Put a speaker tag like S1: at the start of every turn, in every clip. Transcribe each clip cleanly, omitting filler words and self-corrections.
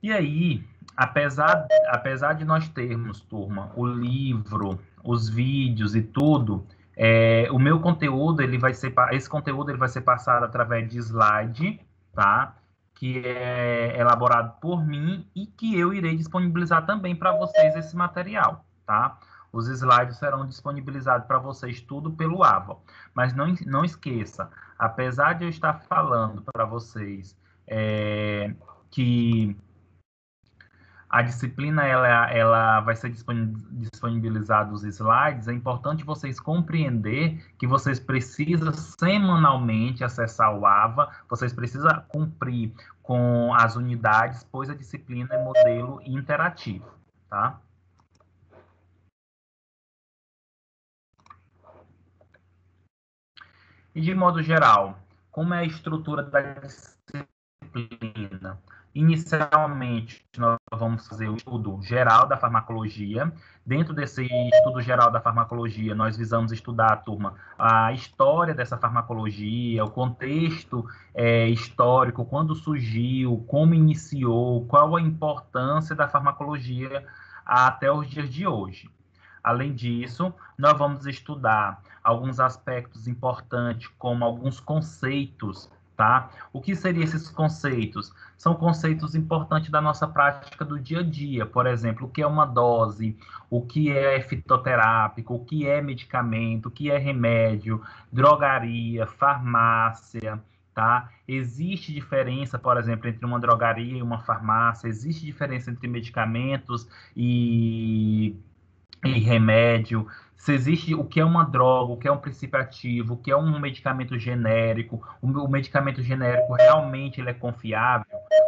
S1: E aí, apesar de nós termos, turma, o livro, os vídeos e tudo, o meu conteúdo, esse conteúdo ele vai ser passado através de slide, tá? Que é elaborado por mim e que eu irei disponibilizar também para vocês esse material, tá? Os slides serão disponibilizados para vocês tudo pelo AVA. Mas não esqueça, apesar de eu estar falando para vocês que a disciplina ela vai ser disponibilizada os slides, é importante vocês compreender que vocês precisam semanalmente acessar o AVA, vocês precisam cumprir com as unidades, pois a disciplina é modelo interativo, tá? E de modo geral, como é a estrutura da disciplina? Inicialmente, nós vamos fazer o estudo geral da farmacologia. Dentro desse estudo geral da farmacologia, nós visamos estudar, turma, a história dessa farmacologia, o contexto histórico, quando surgiu, como iniciou, qual a importância da farmacologia até os dias de hoje. Além disso, nós vamos estudar alguns aspectos importantes, como alguns conceitos, tá? O que seriam esses conceitos? São conceitos importantes da nossa prática do dia a dia. Por exemplo, o que é uma dose, o que é fitoterápico, o que é medicamento, o que é remédio, drogaria, farmácia, tá? Existe diferença, por exemplo, entre uma drogaria e uma farmácia, existe diferença entre medicamentos e remédio, se existe o que é uma droga, o que é um princípio ativo, o que é um medicamento genérico, o medicamento genérico realmente ele é confiável,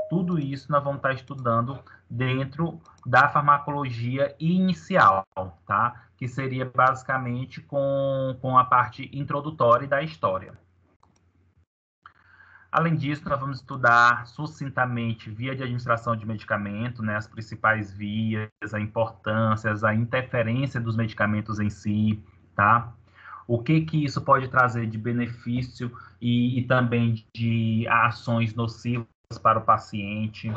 S1: tudo isso nós vamos estar estudando dentro da farmacologia inicial, tá? Que seria basicamente com a parte introdutória da história. Além disso, nós vamos estudar sucintamente via de administração de medicamento, né, as principais vias, a importância, a interferência dos medicamentos em si, tá? O que isso pode trazer de benefício e também de ações nocivas para o paciente.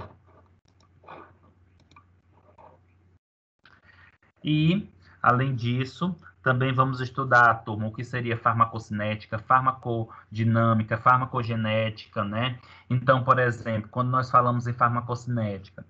S1: E, além disso, também vamos estudar, turma, o que seria farmacocinética, farmacodinâmica, farmacogenética, né? Então, por exemplo, quando nós falamos em farmacocinética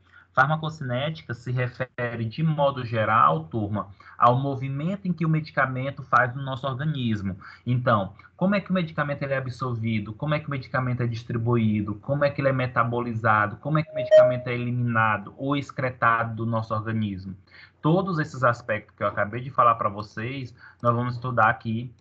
S1: se refere, de modo geral, turma, ao movimento em que o medicamento faz no nosso organismo. Então, como é que o medicamento ele é absorvido? Como é que o medicamento é distribuído? Como é que ele é metabolizado? Como é que o medicamento é eliminado ou excretado do nosso organismo? Todos esses aspectos que eu acabei de falar para vocês, nós vamos estudar aqui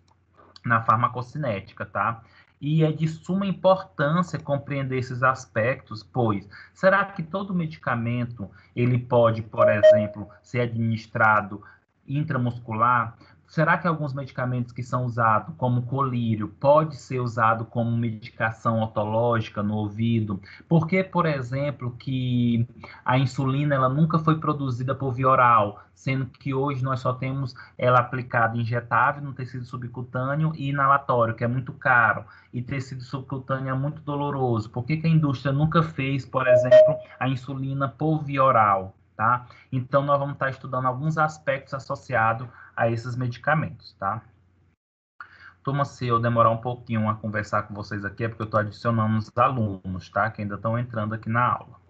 S1: na farmacocinética, tá? E é de suma importância compreender esses aspectos, pois será que todo medicamento ele pode, por exemplo, ser administrado intramuscular? Será que alguns medicamentos que são usados como colírio pode ser usado como medicação otológica no ouvido? Por que, por exemplo, que a insulina ela nunca foi produzida por via oral, sendo que hoje nós só temos ela aplicada injetável no tecido subcutâneo e inalatório, que é muito caro, e tecido subcutâneo é muito doloroso. Por que a indústria nunca fez, por exemplo, a insulina por via oral, tá? Então, nós vamos estar estudando alguns aspectos associados a esses medicamentos, tá? Turma, se eu demorar um pouquinho a conversar com vocês aqui, é porque eu estou adicionando os alunos, tá? Que ainda estão entrando aqui na aula.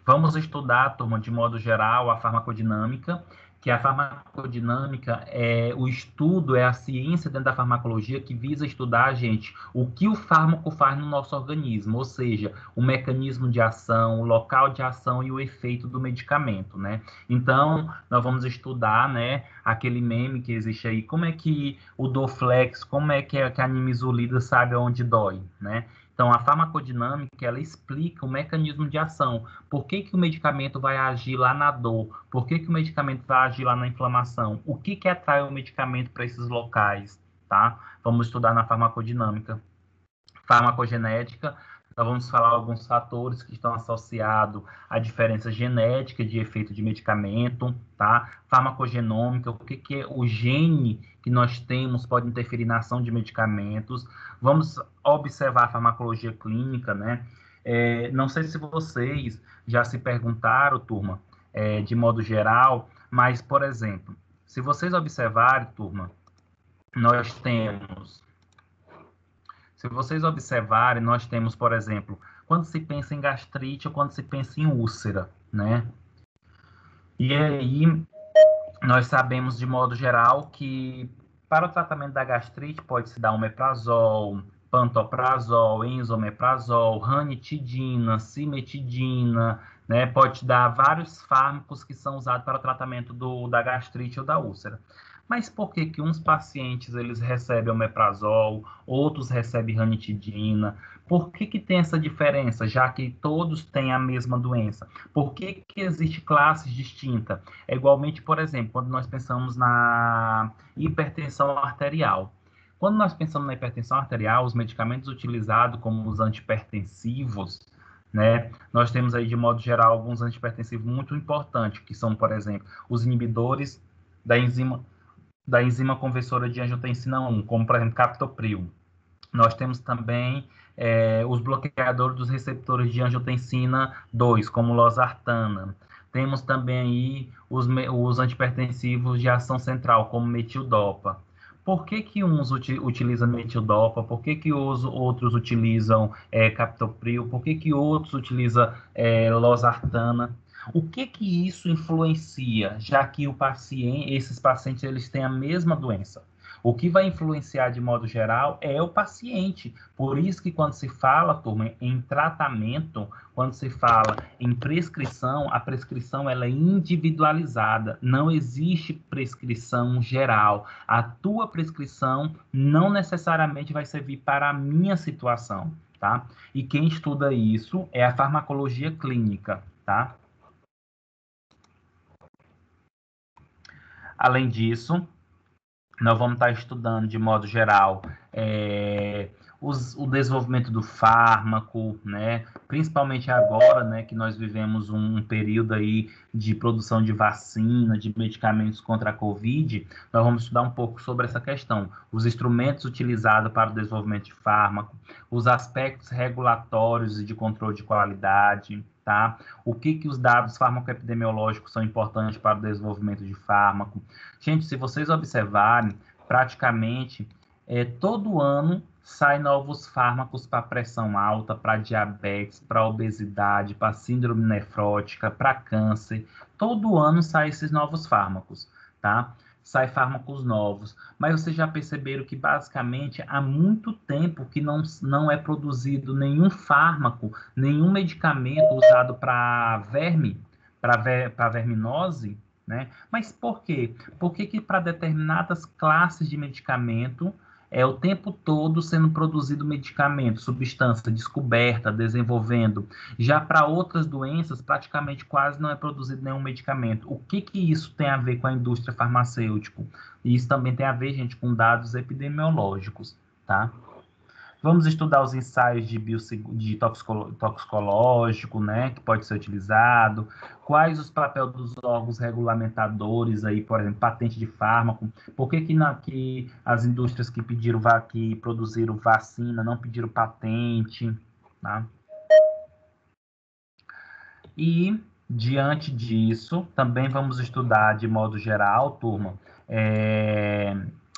S1: Vamos estudar, turma, de modo geral, a farmacodinâmica, que a farmacodinâmica é o estudo, é a ciência dentro da farmacologia que visa estudar, gente, o que o fármaco faz no nosso organismo, ou seja, o mecanismo de ação, o local de ação e o efeito do medicamento, né? Então, nós vamos estudar, né, aquele meme que existe aí, como é que o Dorflex, como é que a nimesulida sabe onde dói, né? Então, a farmacodinâmica, ela explica o mecanismo de ação. Por que que o medicamento vai agir lá na dor? Por que que o medicamento vai agir lá na inflamação? O que que atrai o medicamento para esses locais, tá? Vamos estudar na farmacodinâmica. Farmacogenética, Nós vamos falar alguns fatores que estão associados à diferença genética de efeito de medicamento, tá? Farmacogenômica, o que é o gene que nós temos pode interferir na ação de medicamentos. Vamos observar a farmacologia clínica, né? Não sei se vocês já se perguntaram, turma, de modo geral, mas, por exemplo, se vocês observarem, turma, nós temos se vocês observarem, nós temos, por exemplo, quando se pensa em gastrite ou quando se pensa em úlcera, né? E aí, nós sabemos de modo geral que para o tratamento da gastrite pode-se dar omeprazol, pantoprazol, enzomeprazol, ranitidina, cimetidina, né? Pode dar vários fármacos que são usados para o tratamento da gastrite ou da úlcera. Mas por que que uns pacientes eles recebem omeprazol, outros recebem ranitidina? Por que que tem essa diferença, já que todos têm a mesma doença? Por que que existe classes distintas? É igualmente, por exemplo, quando nós pensamos na hipertensão arterial. Quando nós pensamos na hipertensão arterial, os medicamentos utilizados como os antihipertensivos, né, nós temos aí, de modo geral, alguns antihipertensivos muito importantes, que são, por exemplo, os inibidores da enzima conversora de angiotensina 1, como, por exemplo, captopril. Nós temos também os bloqueadores dos receptores de angiotensina 2, como losartana. Temos também aí os antihipertensivos de ação central, como metildopa. Por que que uns utilizam metildopa? Por que que os outros utilizam captopril? Por que que outros utilizam losartana? O que que isso influencia, já que esses pacientes eles têm a mesma doença? O que vai influenciar de modo geral é o paciente. Por isso que quando se fala, turma, em tratamento, quando se fala em prescrição, a prescrição ela é individualizada. Não existe prescrição geral. A tua prescrição não necessariamente vai servir para a minha situação, tá? E quem estuda isso é a farmacologia clínica, tá? Além disso, nós vamos estar estudando de modo geral o desenvolvimento do fármaco, né? Principalmente agora, né, que nós vivemos um período aí de produção de vacina, de medicamentos contra a Covid, nós vamos estudar um pouco sobre essa questão, os instrumentos utilizados para o desenvolvimento de fármaco, os aspectos regulatórios e de controle de qualidade, tá? O que os dados farmacoepidemiológicos são importantes para o desenvolvimento de fármaco. Gente, se vocês observarem, praticamente todo ano saem novos fármacos para pressão alta, para diabetes, para obesidade, para síndrome nefrótica, para câncer. Todo ano saem esses novos fármacos, tá? Sai fármacos novos. Mas vocês já perceberam que, basicamente, há muito tempo que não é produzido nenhum fármaco, nenhum medicamento usado para verme, para verminose, né? Mas por quê? Por que que para determinadas classes de medicamento o tempo todo sendo produzido medicamento, substância descoberta, desenvolvendo. Já para outras doenças, praticamente quase não é produzido nenhum medicamento. O que que isso tem a ver com a indústria farmacêutica? E isso também tem a ver, gente, com dados epidemiológicos, tá? Vamos estudar os ensaios de toxicológico, né, que pode ser utilizado, quais os papéis dos órgãos regulamentadores aí, por exemplo, patente de fármaco, por que que as indústrias que produziram vacina não pediram patente, tá? E, diante disso, também vamos estudar, de modo geral, turma,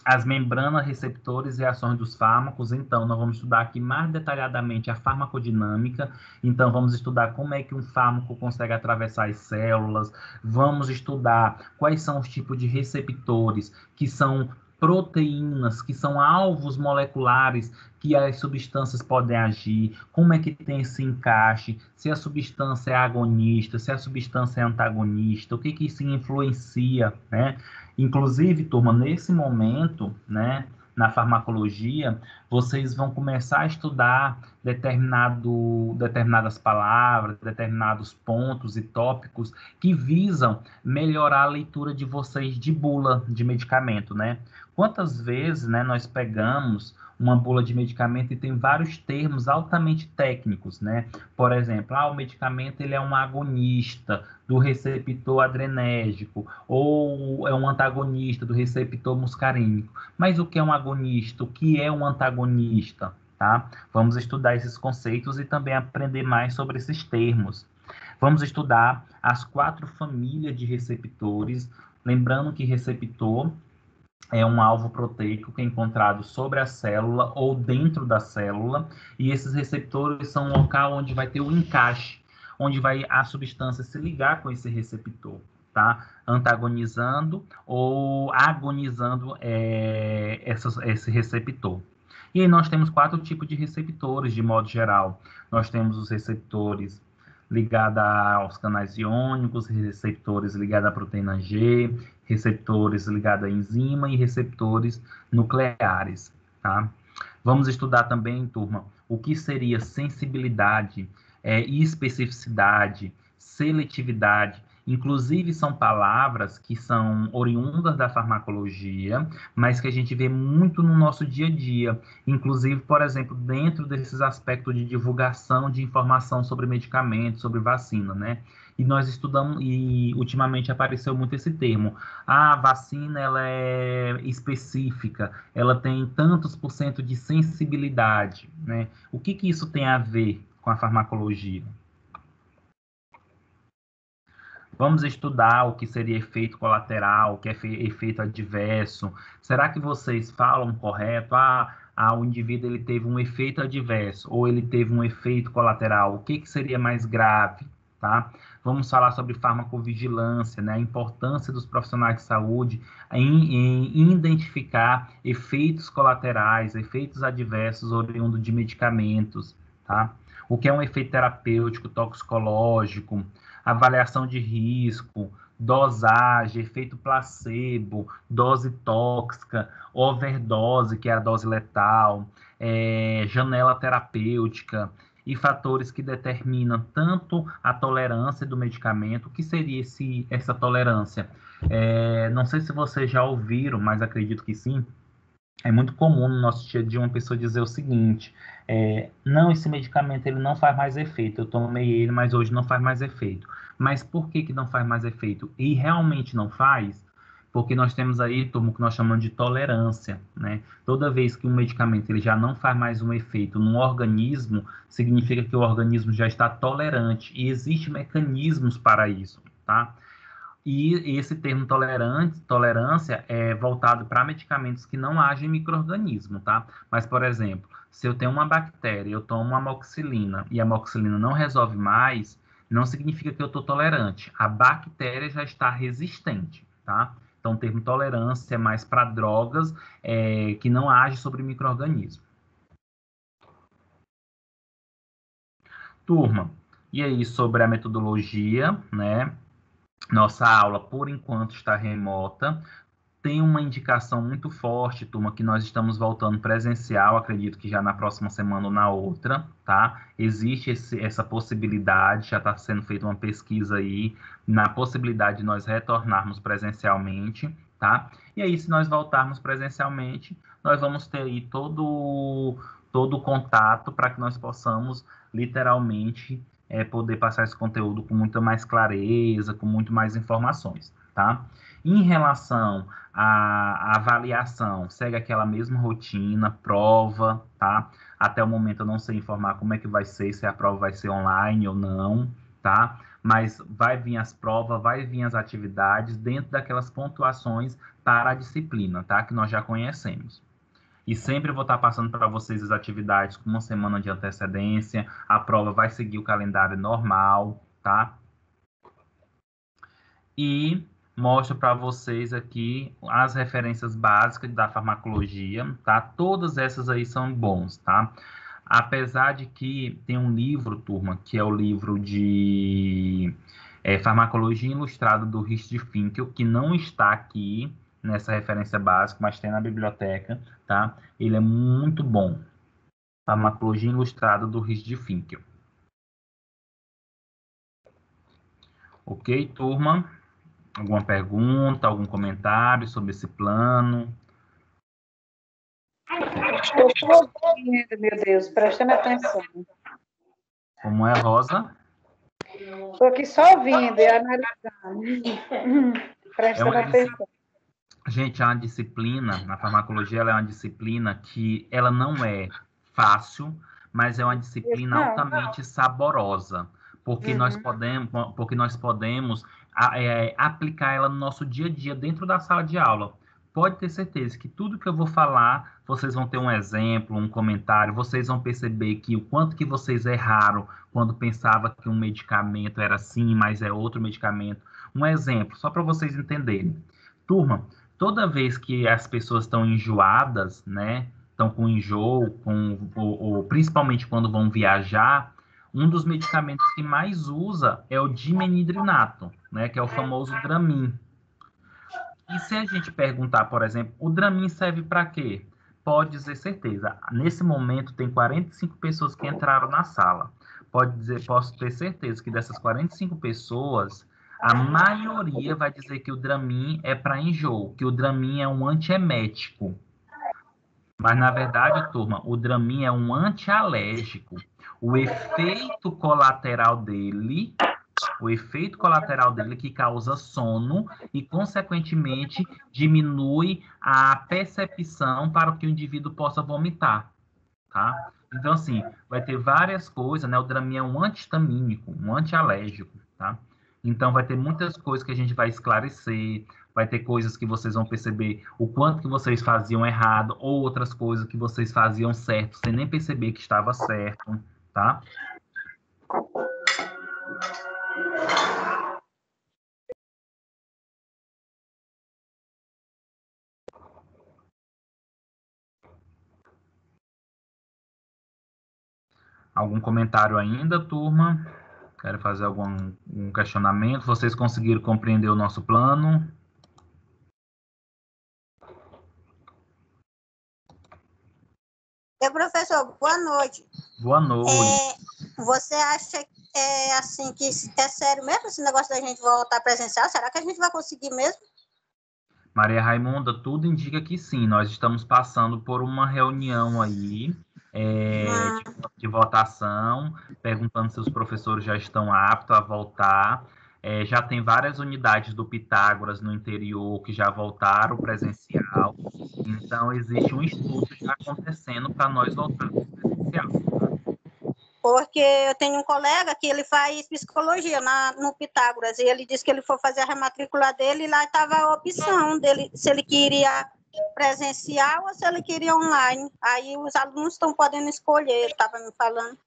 S1: as membranas, receptores e ações dos fármacos. Então, nós vamos estudar aqui mais detalhadamente a farmacodinâmica. Então, vamos estudar como é que um fármaco consegue atravessar as células. Vamos estudar quais são os tipos de receptores, que são proteínas, que são alvos moleculares que as substâncias podem agir, como é que tem esse encaixe, se a substância é agonista, se a substância é antagonista, o que que isso influencia, né? Inclusive, turma, nesse momento, né, na farmacologia, vocês vão começar a estudar determinadas palavras, determinados pontos e tópicos que visam melhorar a leitura de vocês de bula de medicamento, né? Quantas vezes, né, nós pegamos uma bula de medicamento e tem vários termos altamente técnicos, né? Por exemplo, o medicamento ele é um agonista do receptor adrenérgico ou é um antagonista do receptor muscarínico. Mas o que é um agonista? O que é um antagonista? Tá? Vamos estudar esses conceitos e também aprender mais sobre esses termos. Vamos estudar as 4 famílias de receptores, lembrando que receptor é um alvo proteico que é encontrado sobre a célula ou dentro da célula, e esses receptores são um local onde vai ter o encaixe, onde vai a substância se ligar com esse receptor, tá? Antagonizando ou agonizando esse receptor. E aí nós temos 4 tipos de receptores, de modo geral. Nós temos os receptores ligados aos canais iônicos, receptores ligados à proteína G, receptores ligados à enzima e receptores nucleares, tá? Vamos estudar também, turma, o que seria sensibilidade, especificidade, seletividade. Inclusive, são palavras que são oriundas da farmacologia, mas que a gente vê muito no nosso dia a dia. Inclusive, por exemplo, dentro desses aspectos de divulgação de informação sobre medicamentos, sobre vacina, né? E nós estudamos, e ultimamente apareceu muito esse termo. A vacina, ela é específica, ela tem tantos por cento de sensibilidade, né? O que isso tem a ver com a farmacologia? Vamos estudar o que seria efeito colateral, o que é efeito adverso. Será que vocês falam correto? O indivíduo ele teve um efeito adverso ou ele teve um efeito colateral. O que seria mais grave? Tá? Vamos falar sobre farmacovigilância, né? A importância dos profissionais de saúde em identificar efeitos colaterais, efeitos adversos oriundos de medicamentos. Tá? O que é um efeito terapêutico, toxicológico, avaliação de risco, dosagem, efeito placebo, dose tóxica, overdose, que é a dose letal, janela terapêutica e fatores que determinam tanto a tolerância do medicamento. O que seria essa tolerância? Não sei se vocês já ouviram, mas acredito que sim. É muito comum no nosso dia a dia uma pessoa dizer o seguinte: não, esse medicamento ele não faz mais efeito, eu tomei ele, mas hoje não faz mais efeito. Mas por que não faz mais efeito? E realmente não faz? Porque nós temos aí, turma, o que nós chamamos de tolerância, né? Toda vez que um medicamento ele já não faz mais um efeito no organismo, significa que o organismo já está tolerante, e existem mecanismos para isso, tá? E esse termo tolerância é voltado para medicamentos que não agem em micro-organismo, tá? Mas, por exemplo, se eu tenho uma bactéria, eu tomo uma amoxicilina e a amoxicilina não resolve mais, não significa que eu estou tolerante. A bactéria já está resistente, tá? Então, o termo tolerância é mais para drogas que não agem sobre micro-organismo. Turma, e aí sobre a metodologia, né? Nossa aula, por enquanto, está remota. Tem uma indicação muito forte, turma, que nós estamos voltando presencial, acredito que já na próxima semana ou na outra, tá? Existe essa possibilidade, já está sendo feita uma pesquisa aí, na possibilidade de nós retornarmos presencialmente, tá? E aí, se nós voltarmos presencialmente, nós vamos ter aí todo o contato para que nós possamos, literalmente, poder passar esse conteúdo com muita mais clareza, com muito mais informações, tá? Em relação à avaliação, segue aquela mesma rotina, prova, tá? Até o momento eu não sei informar como é que vai ser, se a prova vai ser online ou não, tá? Mas vai vir as provas, vai vir as atividades dentro daquelas pontuações para a disciplina, tá? Que nós já conhecemos. E sempre vou estar passando para vocês as atividades com uma semana de antecedência. A prova vai seguir o calendário normal, tá? E mostro para vocês aqui as referências básicas da farmacologia, tá? Todas essas aí são bons, tá? Apesar de que tem um livro, turma, que é o livro de Farmacologia Ilustrada do Richard Finkel, que não está aqui nessa referência básica, mas tem na biblioteca, tá? Ele é muito bom. Farmacologia Ilustrada do Richard Finkel. Ok, turma? Alguma pergunta, algum comentário sobre esse plano?
S2: Estou só ouvindo, meu Deus, prestando atenção.
S1: Como é, Rosa?
S2: Estou aqui só ouvindo e analisando. Prestando atenção.
S1: Gente, é uma disciplina, na farmacologia ela é uma disciplina que ela não é fácil, mas é uma disciplina altamente saborosa, porque nós podemos aplicar ela no nosso dia a dia dentro da sala de aula. Pode ter certeza que tudo que eu vou falar, vocês vão ter um exemplo, um comentário, vocês vão perceber que o quanto que vocês erraram quando pensava que um medicamento era assim, mas é outro medicamento. Um exemplo, só para vocês entenderem. Turma, toda vez que as pessoas estão enjoadas, né? Estão com enjoo, ou principalmente quando vão viajar, um dos medicamentos que mais usa é o dimenhidrinato, né? Que é o famoso Dramin. E se a gente perguntar, por exemplo, o Dramin serve para quê? Pode dizer certeza. Nesse momento tem 45 pessoas que entraram na sala. Posso ter certeza que dessas 45 pessoas, a maioria vai dizer que o Dramin é para enjoo, que o Dramin é um antiemético. Mas, na verdade, turma, o Dramin é um antialérgico. O efeito colateral dele que causa sono e, consequentemente, diminui a percepção para que o indivíduo possa vomitar, tá? Então, assim, vai ter várias coisas, né? O Dramin é um antihistamínico, um antialérgico, tá? Então, vai ter muitas coisas que a gente vai esclarecer, vai ter coisas que vocês vão perceber o quanto que vocês faziam errado, ou outras coisas que vocês faziam certo, sem nem perceber que estava certo, tá? Algum comentário ainda, turma? Quero fazer algum questionamento? Vocês conseguiram compreender o nosso plano?
S3: Professor, boa noite.
S1: Boa noite.
S3: Você acha assim, que é sério mesmo esse negócio da gente voltar presencial? Será que a gente vai conseguir mesmo?
S1: Maria Raimunda, tudo indica que sim. Nós estamos passando por uma reunião aí de votação, perguntando se os professores já estão aptos a voltar. Já tem várias unidades do Pitágoras no interior que já voltaram presencial. Então, existe um estudo já acontecendo para nós voltarmos presencial.
S3: Porque eu tenho um colega que ele faz psicologia no Pitágoras, e ele disse que ele foi fazer a rematrícula dele, e lá estava a opção dele, se ele queria presencial ou se ele queria online. Aí os alunos estão podendo escolher, ele estava me falando.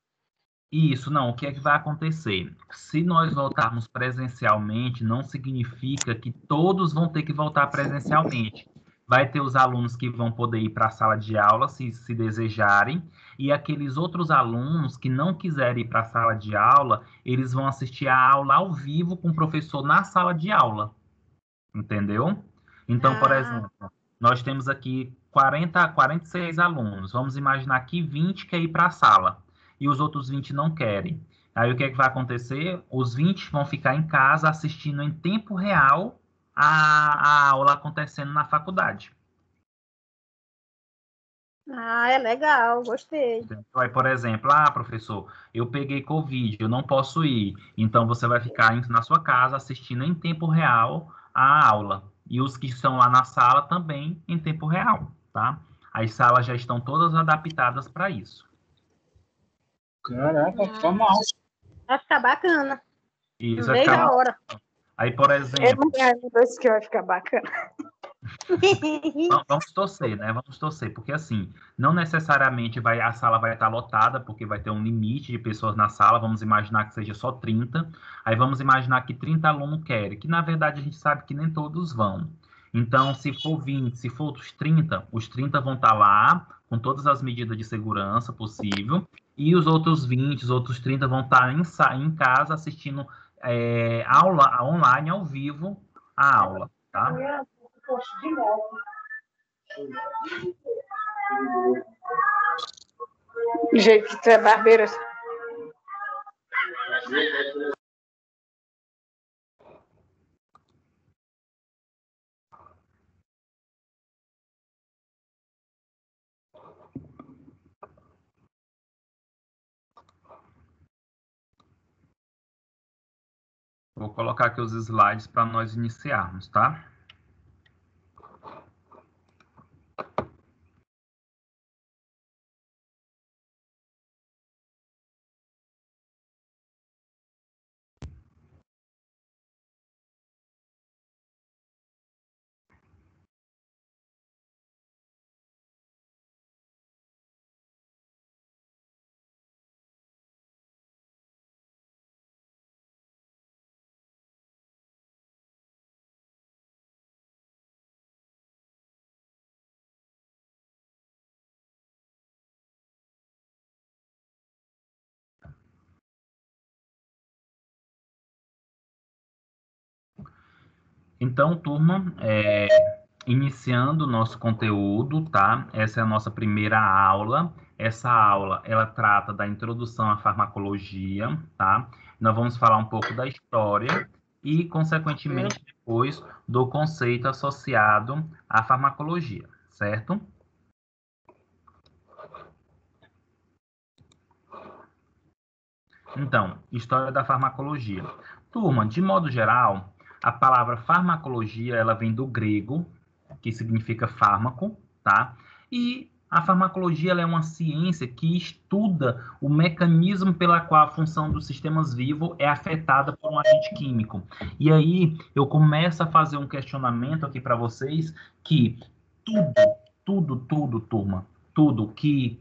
S1: Isso, não. O que é que vai acontecer? Se nós voltarmos presencialmente, não significa que todos vão ter que voltar presencialmente. Vai ter os alunos que vão poder ir para a sala de aula, se desejarem, e aqueles outros alunos que não quiserem ir para a sala de aula, eles vão assistir a aula ao vivo com o professor na sala de aula. Entendeu? Então, por exemplo, nós temos aqui 46 alunos. Vamos imaginar que 20 quer ir para a sala e os outros 20 não querem. Aí o que é que vai acontecer? Os 20 vão ficar em casa assistindo em tempo real a aula acontecendo na faculdade.
S3: É legal, gostei.
S1: Aí, por exemplo, professor, eu peguei Covid, eu não posso ir. Então, você vai ficar na sua casa assistindo em tempo real a aula. E os que estão lá na sala também em tempo real, tá? As salas já estão todas adaptadas para isso.
S4: Caraca, fica mal.
S3: Vai ficar bacana.
S1: Isso,
S3: vai ficar hora.
S1: Aí, por exemplo...
S2: Isso que vai ficar bacana.
S1: Vamos torcer, né? Vamos torcer, porque assim, não necessariamente a sala vai estar lotada, porque vai ter um limite de pessoas na sala, vamos imaginar que seja só 30, aí vamos imaginar que 30 alunos querem, que na verdade a gente sabe que nem todos vão. Então, se for 20, se for os 30 vão estar lá, com todas as medidas de segurança possível, e os outros 20, os outros 30 vão estar em casa assistindo aula online, ao vivo, a aula, tá?
S2: De novo. Do jeito que tu é barbeira.
S1: vou colocar aqui os slides para nós iniciarmos, tá? Então, turma, iniciando o nosso conteúdo, tá? Essa é a nossa primeira aula. Essa aula, ela trata da introdução à farmacologia, tá? Nós vamos falar um pouco da história e, consequentemente, depois do conceito associado à farmacologia, certo? Então, história da farmacologia. Turma, de modo geral, a palavra farmacologia, ela vem do grego, que significa fármaco, tá? E a farmacologia, ela é uma ciência que estuda o mecanismo pela qual a função dos sistemas vivos é afetada por um agente químico. E aí, eu começo a fazer um questionamento aqui para vocês que tudo, turma, tudo que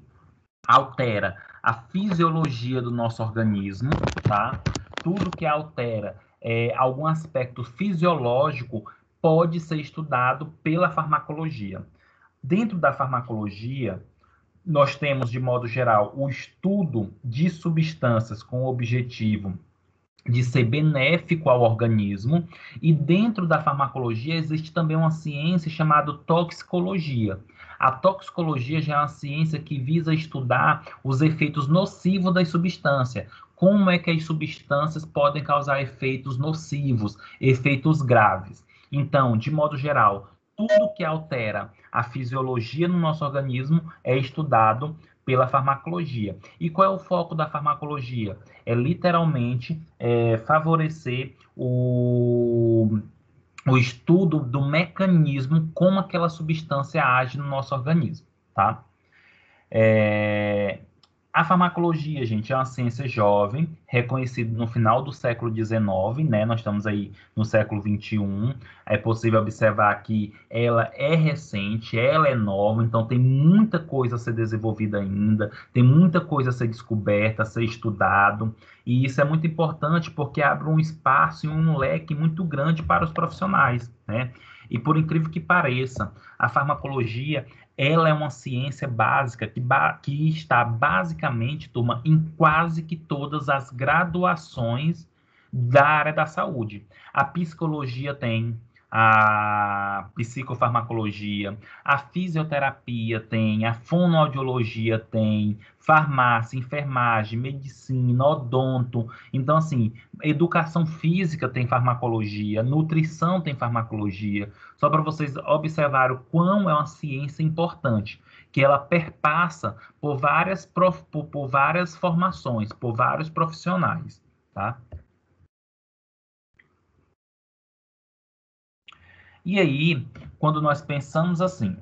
S1: altera a fisiologia do nosso organismo, tá? Tudo que altera algum aspecto fisiológico pode ser estudado pela farmacologia. Dentro da farmacologia, nós temos, de modo geral, o estudo de substâncias com o objetivo de ser benéfico ao organismo, e dentro da farmacologia existe também uma ciência chamada toxicologia. A toxicologia já é uma ciência que visa estudar os efeitos nocivos das substâncias. Como é que as substâncias podem causar efeitos nocivos, efeitos graves. Então, de modo geral, tudo que altera a fisiologia no nosso organismo é estudado pela farmacologia. E qual é o foco da farmacologia? É literalmente favorecer o estudo do mecanismo como aquela substância age no nosso organismo, tá? A farmacologia, gente, é uma ciência jovem, reconhecida no final do século XIX, né? Nós estamos aí no século XXI. É possível observar que ela é recente, ela é nova, então tem muita coisa a ser desenvolvida ainda, tem muita coisa a ser descoberta, a ser estudado. E isso é muito importante porque abre um espaço e um leque muito grande para os profissionais, né? E por incrível que pareça, a farmacologia ela é uma ciência básica que está basicamente, turma, em quase que todas as graduações da área da saúde. A psicologia tem, a psicofarmacologia, a fisioterapia tem, a fonoaudiologia tem, farmácia, enfermagem, medicina, odonto. Então, assim, educação física tem farmacologia, nutrição tem farmacologia. Só para vocês observarem o quão é uma ciência importante, que ela perpassa por várias formações, por vários profissionais, tá? E aí, quando nós pensamos assim,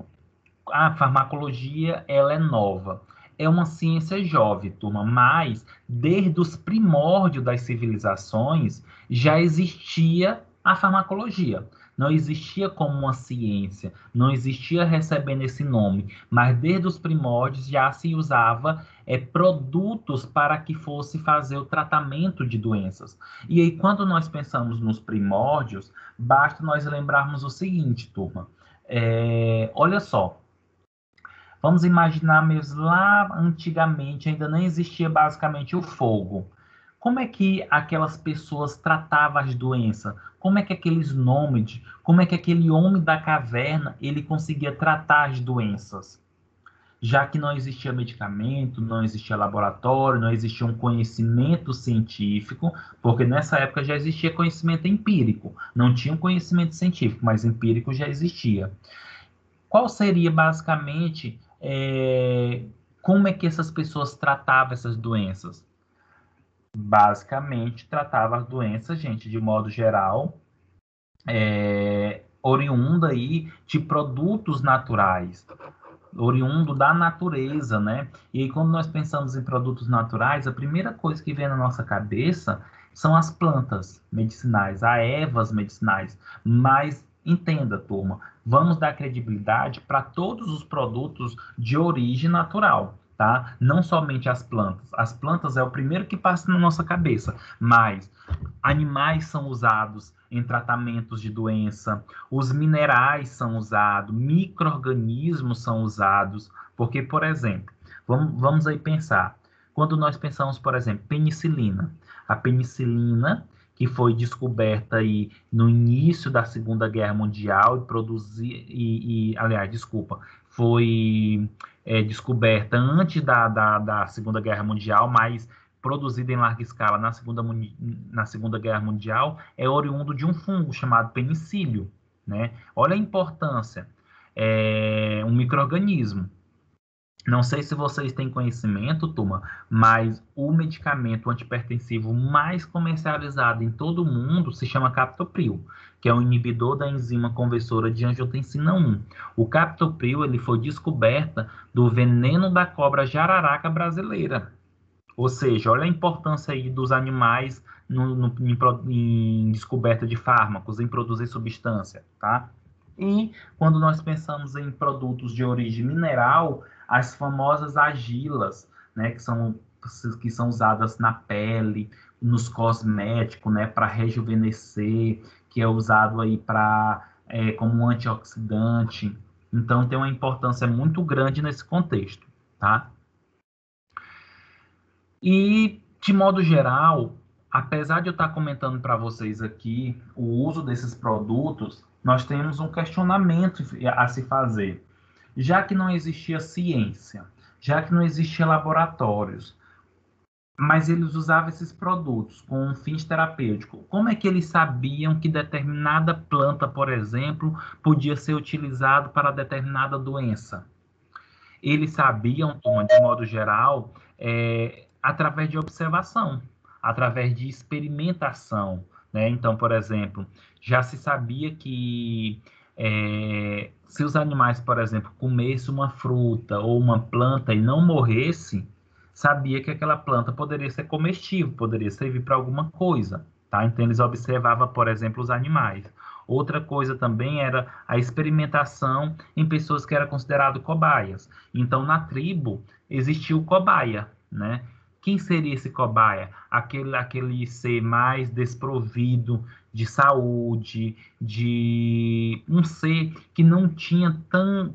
S1: a farmacologia, ela é nova. É uma ciência jovem, turma, mas desde os primórdios das civilizações já existia a farmacologia. Não existia como uma ciência, não existia recebendo esse nome, mas desde os primórdios já se usava produtos para que fosse fazer o tratamento de doenças. E aí, quando nós pensamos nos primórdios, basta nós lembrarmos o seguinte, turma. Olha só, vamos imaginar mesmo lá antigamente, ainda não existia basicamente o fogo. Como é que aquelas pessoas tratavam as doenças? Como é que aqueles nômades, como é que aquele homem da caverna, ele conseguia tratar as doenças? Já que não existia medicamento, não existia laboratório, não existia um conhecimento científico, porque nessa época já existia conhecimento empírico. Não tinha um conhecimento científico, mas empírico já existia. Qual seria basicamente como é que essas pessoas tratavam essas doenças? Basicamente, tratava as doenças, gente, de modo geral, oriunda aí de produtos naturais, oriundo da natureza, né? E aí, quando nós pensamos em produtos naturais, a primeira coisa que vem na nossa cabeça são as plantas medicinais, as ervas medicinais. Mas entenda, turma, vamos dar credibilidade para todos os produtos de origem natural, tá? Não somente as plantas. As plantas é o primeiro que passa na nossa cabeça, mas animais são usados em tratamentos de doença, os minerais são usados, micro-organismos são usados, porque, por exemplo, vamos aí pensar, quando nós pensamos, por exemplo, penicilina, a penicilina que foi descoberta aí no início da Segunda Guerra Mundial aliás, desculpa, foi descoberta antes da Segunda Guerra Mundial, mas produzida em larga escala na Segunda Guerra Mundial, é oriundo de um fungo chamado penicílio, né? Olha a importância. É um micro-organismo. Não sei se vocês têm conhecimento, turma, mas o medicamento antipertensivo mais comercializado em todo o mundo se chama captopril, que é um inibidor da enzima conversora de angiotensina 1. O captopril ele foi descoberta do veneno da cobra jararaca brasileira. Ou seja, olha a importância aí dos animais em descoberta de fármacos, em produzir substância, tá? E quando nós pensamos em produtos de origem mineral, as famosas argilas, né, que são usadas na pele, nos cosméticos, né, para rejuvenescer, que é usado aí como um antioxidante. Então, tem uma importância muito grande nesse contexto, tá? E, de modo geral, apesar de eu estar comentando para vocês aqui o uso desses produtos, nós temos um questionamento a se fazer. Já que não existia ciência, já que não existia laboratórios, mas eles usavam esses produtos com fins terapêuticos, como é que eles sabiam que determinada planta, por exemplo, podia ser utilizado para determinada doença? Eles sabiam, turma, de modo geral, através de observação, através de experimentação, né? Então, por exemplo, já se sabia que se os animais, por exemplo, comessem uma fruta ou uma planta e não morresse, sabia que aquela planta poderia ser comestível, poderia servir para alguma coisa, tá? Então, eles observavam, por exemplo, os animais. Outra coisa também era a experimentação em pessoas que eram consideradas cobaias. Então, na tribo, existia o cobaia, né? Quem seria esse cobaia? Aquele ser mais desprovido de saúde, de um ser que não tinha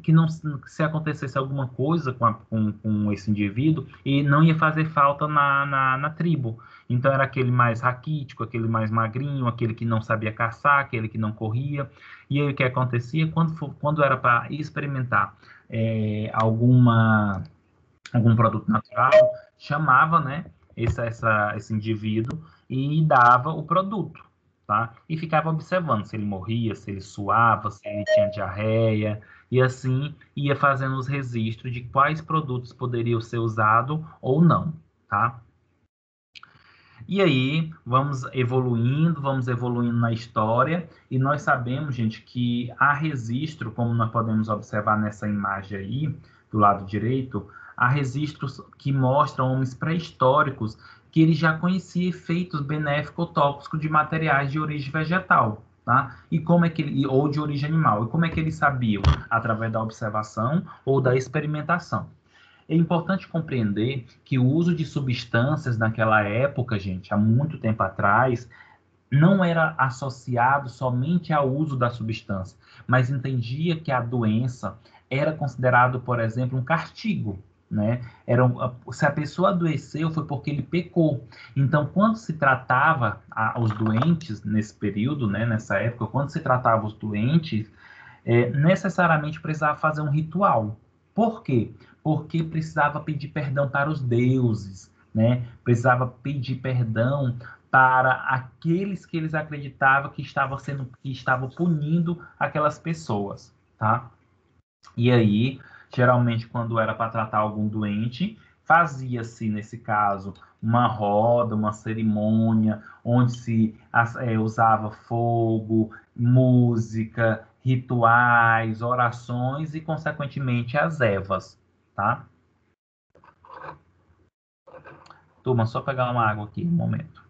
S1: que não, se acontecesse alguma coisa com esse indivíduo, e não ia fazer falta na tribo. Então era aquele mais raquítico, aquele mais magrinho, aquele que não sabia caçar, aquele que não corria. E aí o que acontecia? Quando era para experimentar algum produto natural, chamava, né, esse indivíduo e dava o produto, tá? E ficava observando se ele morria, se ele suava, se ele tinha diarreia, e assim ia fazendo os registros de quais produtos poderiam ser usados ou não, tá? E aí, vamos evoluindo na história, e nós sabemos, gente, que há registro, como nós podemos observar nessa imagem aí, do lado direito, há registros que mostram homens pré-históricos que eles já conheciam efeitos benéficos ou tóxicos de materiais de origem vegetal, tá? Ou de origem animal. E como é que eles sabiam? Através da observação ou da experimentação. É importante compreender que o uso de substâncias naquela época, gente, há muito tempo atrás, não era associado somente ao uso da substância, mas entendia que a doença era considerado, por exemplo, um castigo, né? Se a pessoa adoeceu foi porque ele pecou. Então, quando se tratava os doentes nesse período, né, nessa época, quando se tratava os doentes, necessariamente precisava fazer um ritual. Por quê? Porque precisava pedir perdão para os deuses, né? Precisava pedir perdão para aqueles que eles acreditavam que estavam punindo aquelas pessoas, tá? E aí, geralmente, quando era para tratar algum doente, fazia-se, nesse caso, uma roda, uma cerimônia, onde se usava fogo, música, rituais, orações e, consequentemente, as ervas, tá? Turma, só pegar uma água aqui, um momento.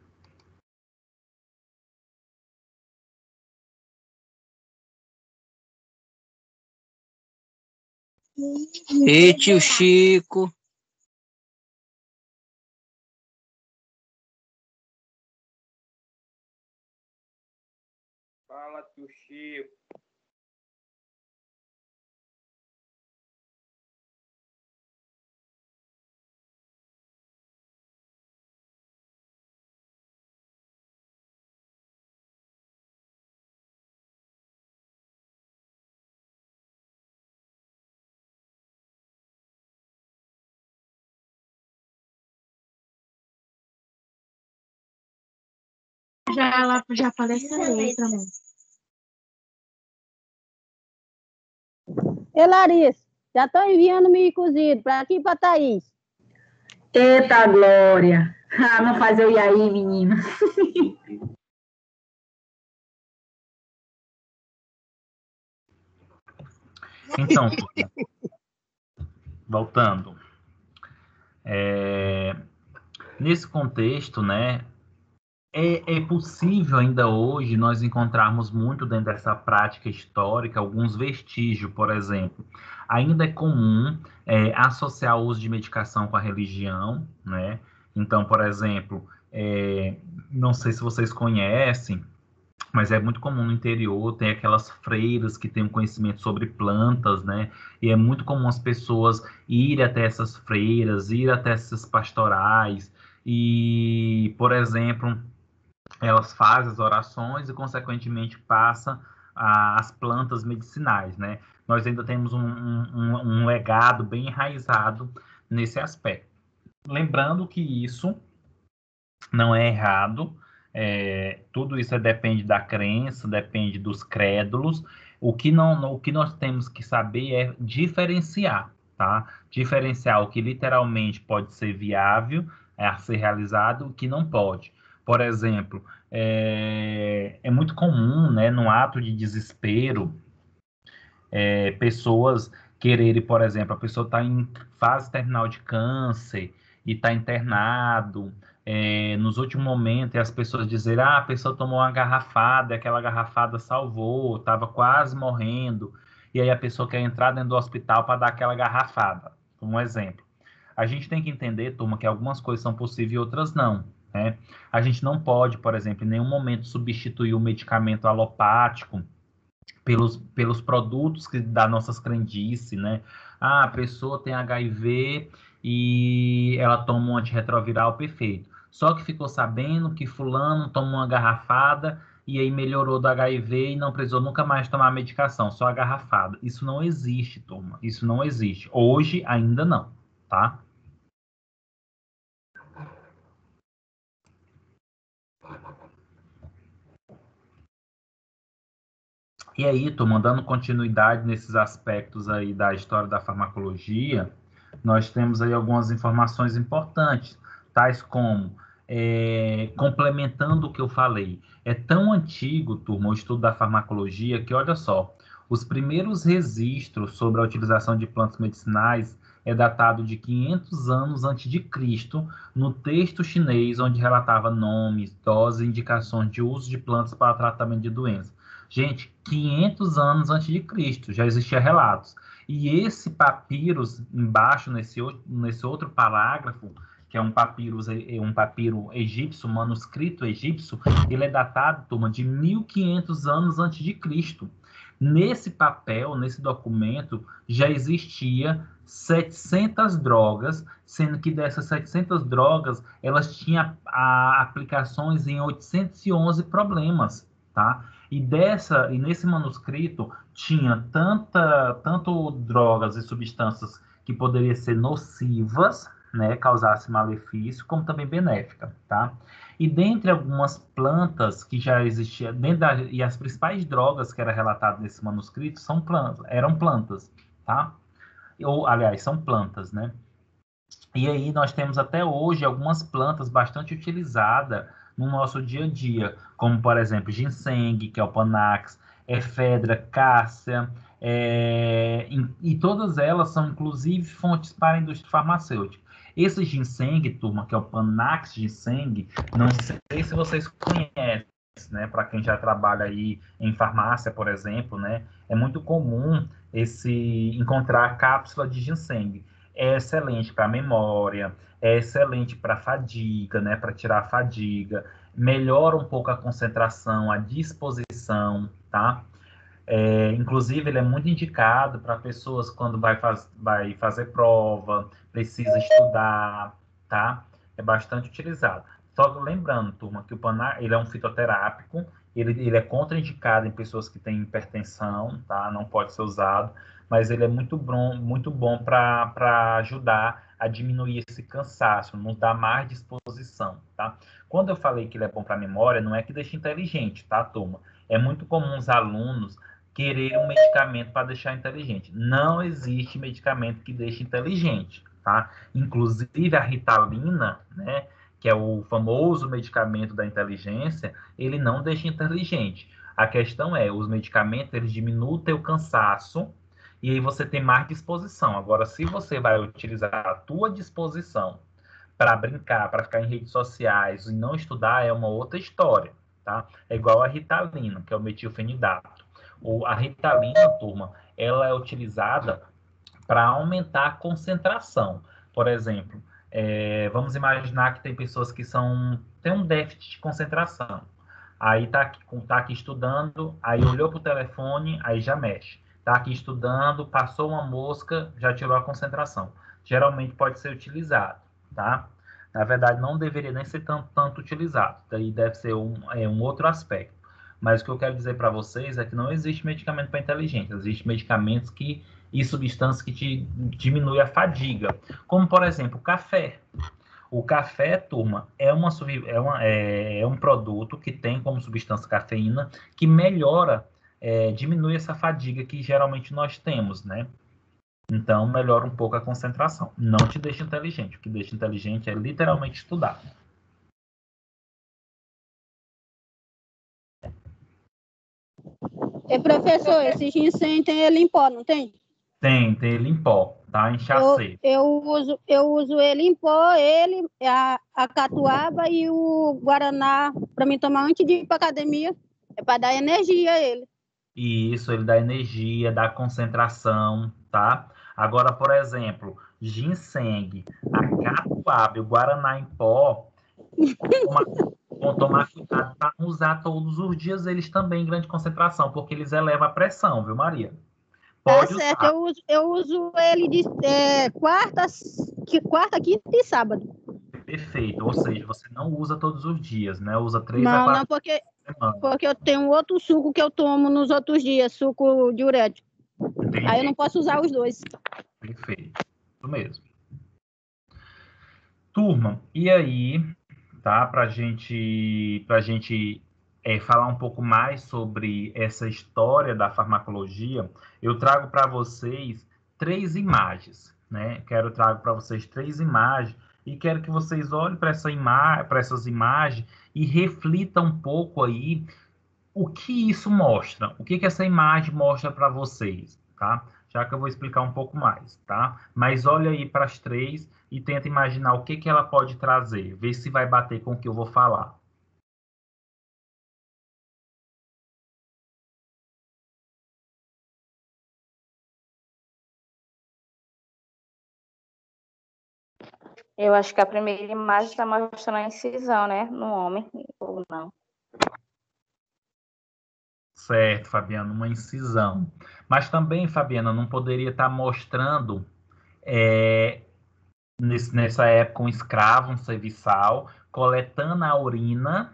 S4: Ei, tio Chico. Fala, tio Chico.
S5: Ela já faleceu também.
S6: Ei, Larissa, já estão enviando milho cozido para aqui e para Thaís.
S7: Eita, Glória! Ah, não faz eu ir aí, menina.
S1: Então, voltando. Nesse contexto, né, é possível ainda hoje nós encontrarmos muito dentro dessa prática histórica alguns vestígios, por exemplo. Ainda é comum associar o uso de medicação com a religião, né? Então, por exemplo, não sei se vocês conhecem, mas é muito comum no interior, tem aquelas freiras que têm um conhecimento sobre plantas, né? E é muito comum as pessoas irem até essas freiras, ir até essas pastorais e, por exemplo, elas fazem as orações e, consequentemente, passam as plantas medicinais, né? Nós ainda temos um legado bem enraizado nesse aspecto. Lembrando que isso não é errado, tudo isso depende da crença, depende dos crédulos. O que nós temos que saber é diferenciar, tá? Diferenciar o que literalmente pode ser viável a ser realizado, o que não pode. Por exemplo, é muito comum, né, no ato de desespero, pessoas quererem, por exemplo, a pessoa está em fase terminal de câncer e está internado, nos últimos momentos, e as pessoas dizerem, a pessoa tomou uma garrafada, aquela garrafada salvou, estava quase morrendo, e aí a pessoa quer entrar dentro do hospital para dar aquela garrafada, um exemplo. A gente tem que entender, turma, que algumas coisas são possíveis e outras não, né? A gente não pode, por exemplo, em nenhum momento substituir o medicamento alopático pelos produtos da nossas crendices, né? A pessoa tem HIV e ela toma um antirretroviral, perfeito. Só que ficou sabendo que fulano tomou uma garrafada e aí melhorou do HIV e não precisou nunca mais tomar a medicação, só a garrafada. Isso não existe, turma. Isso não existe. Hoje ainda não, tá? E aí, turma, dando continuidade nesses aspectos aí da história da farmacologia, nós temos aí algumas informações importantes, tais como, complementando o que eu falei, é tão antigo, turma, o estudo da farmacologia, que, olha só, os primeiros registros sobre a utilização de plantas medicinais é datado de 500 anos antes de Cristo, no texto chinês, onde relatava nomes, doses e indicações de uso de plantas para tratamento de doenças. Gente, 500 anos antes de Cristo, já existia relatos. E esse papiro, embaixo, nesse outro parágrafo, que é um papiro egípcio, um manuscrito egípcio, ele é datado, turma, de 1500 anos antes de Cristo. Nesse papel, nesse documento, já existia 700 drogas, sendo que dessas 700 drogas, elas tinham aplicações em 811 problemas, tá? E nesse manuscrito tinha tanto drogas e substâncias que poderiam ser nocivas, né, causasse malefício, como também benéfica, tá? E dentre algumas plantas que já existiam, e as principais drogas que eram relatadas nesse manuscrito eram plantas, tá? Ou, aliás, são plantas, né? E aí nós temos até hoje algumas plantas bastante utilizadas no nosso dia a dia, como por exemplo ginseng, que é o Panax, efedra, cássia, e todas elas são inclusive fontes para a indústria farmacêutica. Esse ginseng, turma, que é o Panax ginseng, não sei se vocês conhecem, né? Para quem já trabalha aí em farmácia, por exemplo, né? É muito comum encontrar cápsula de ginseng. É excelente para memória, é excelente para fadiga, né? Para tirar a fadiga, melhora um pouco a concentração, a disposição, tá? Inclusive, ele é muito indicado para pessoas quando vai fazer prova, precisa estudar, tá? É bastante utilizado. Só lembrando, turma, que o Panax, ele é um fitoterápico, ele é contraindicado em pessoas que têm hipertensão, tá? Não pode ser usado, mas ele é muito bom para ajudar a diminuir esse cansaço, nos dar mais disposição, tá? Quando eu falei que ele é bom para a memória, não é que deixa inteligente, tá, turma? É muito comum os alunos querer um medicamento para deixar inteligente. Não existe medicamento que deixe inteligente, tá? Inclusive a Ritalina, né, que é o famoso medicamento da inteligência, ele não deixa inteligente. A questão é, os medicamentos, eles diminuem o teu cansaço e aí você tem mais disposição. Agora, se você vai utilizar a tua disposição para brincar, para ficar em redes sociais e não estudar, é uma outra história, tá? É igual a Ritalina, que é o metilfenidato. A Ritalina, turma, ela é utilizada para aumentar a concentração. Por exemplo, vamos imaginar que tem pessoas que têm um déficit de concentração. Aí tá aqui estudando, aí olhou para o telefone, aí já mexe. Tá aqui estudando, passou uma mosca, já tirou a concentração. Geralmente pode ser utilizado, tá? Na verdade, não deveria nem ser tanto utilizado. Daí deve ser um outro aspecto. Mas o que eu quero dizer para vocês é que não existe medicamento para inteligência. Existem medicamentos e substâncias que te diminuem a fadiga. Como, por exemplo, o café. O café, turma, é um produto que tem como substância cafeína que melhora, diminui essa fadiga que geralmente nós temos, né? Então, melhora um pouco a concentração. Não te deixa inteligente. O que deixa inteligente é literalmente estudar.
S6: Professor, esse ginseng tem ele em pó, não tem?
S1: Tem ele em pó, tá? Em chacê.
S6: Eu uso ele em pó, a catuaba e o guaraná para mim tomar antes de ir para academia. É para dar energia a ele.
S1: Isso, ele dá energia, dá concentração, tá? Agora, por exemplo, ginseng, a catuaba e o guaraná em pó, vão tomar cuidado para não usar todos os dias eles também em grande concentração, porque eles elevam a pressão, viu, Maria? Pode
S6: tá certo,
S1: usar.
S6: eu uso ele de quarta, quinta e sábado.
S1: Perfeito, ou seja, você não usa todos os dias, né? Usa 3 a
S6: Não,
S1: 4
S6: não,
S1: semanas.
S6: porque eu tenho outro suco que eu tomo nos outros dias, suco diurético.
S1: Entendi.
S6: Aí eu não posso usar os dois.
S1: Perfeito, isso mesmo. Turma, e aí, tá? Para gente falar um pouco mais sobre essa história da farmacologia, eu trago para vocês 3 imagens, né? Trago para vocês 3 imagens e quero que vocês olhem para essas imagens e reflitam um pouco aí o que isso mostra, o que essa imagem mostra para vocês, tá? Já que eu vou explicar um pouco mais, tá? Mas olha aí para as 3 e tenta imaginar o que ela pode trazer, vê se vai bater com o que eu vou falar.
S8: Eu acho que a primeira imagem está mostrando a incisão, né? No homem, ou não.
S1: Certo, Fabiana, uma incisão. Mas também, Fabiana, não poderia estar mostrando, nessa época, um escravo, um serviçal, coletando a urina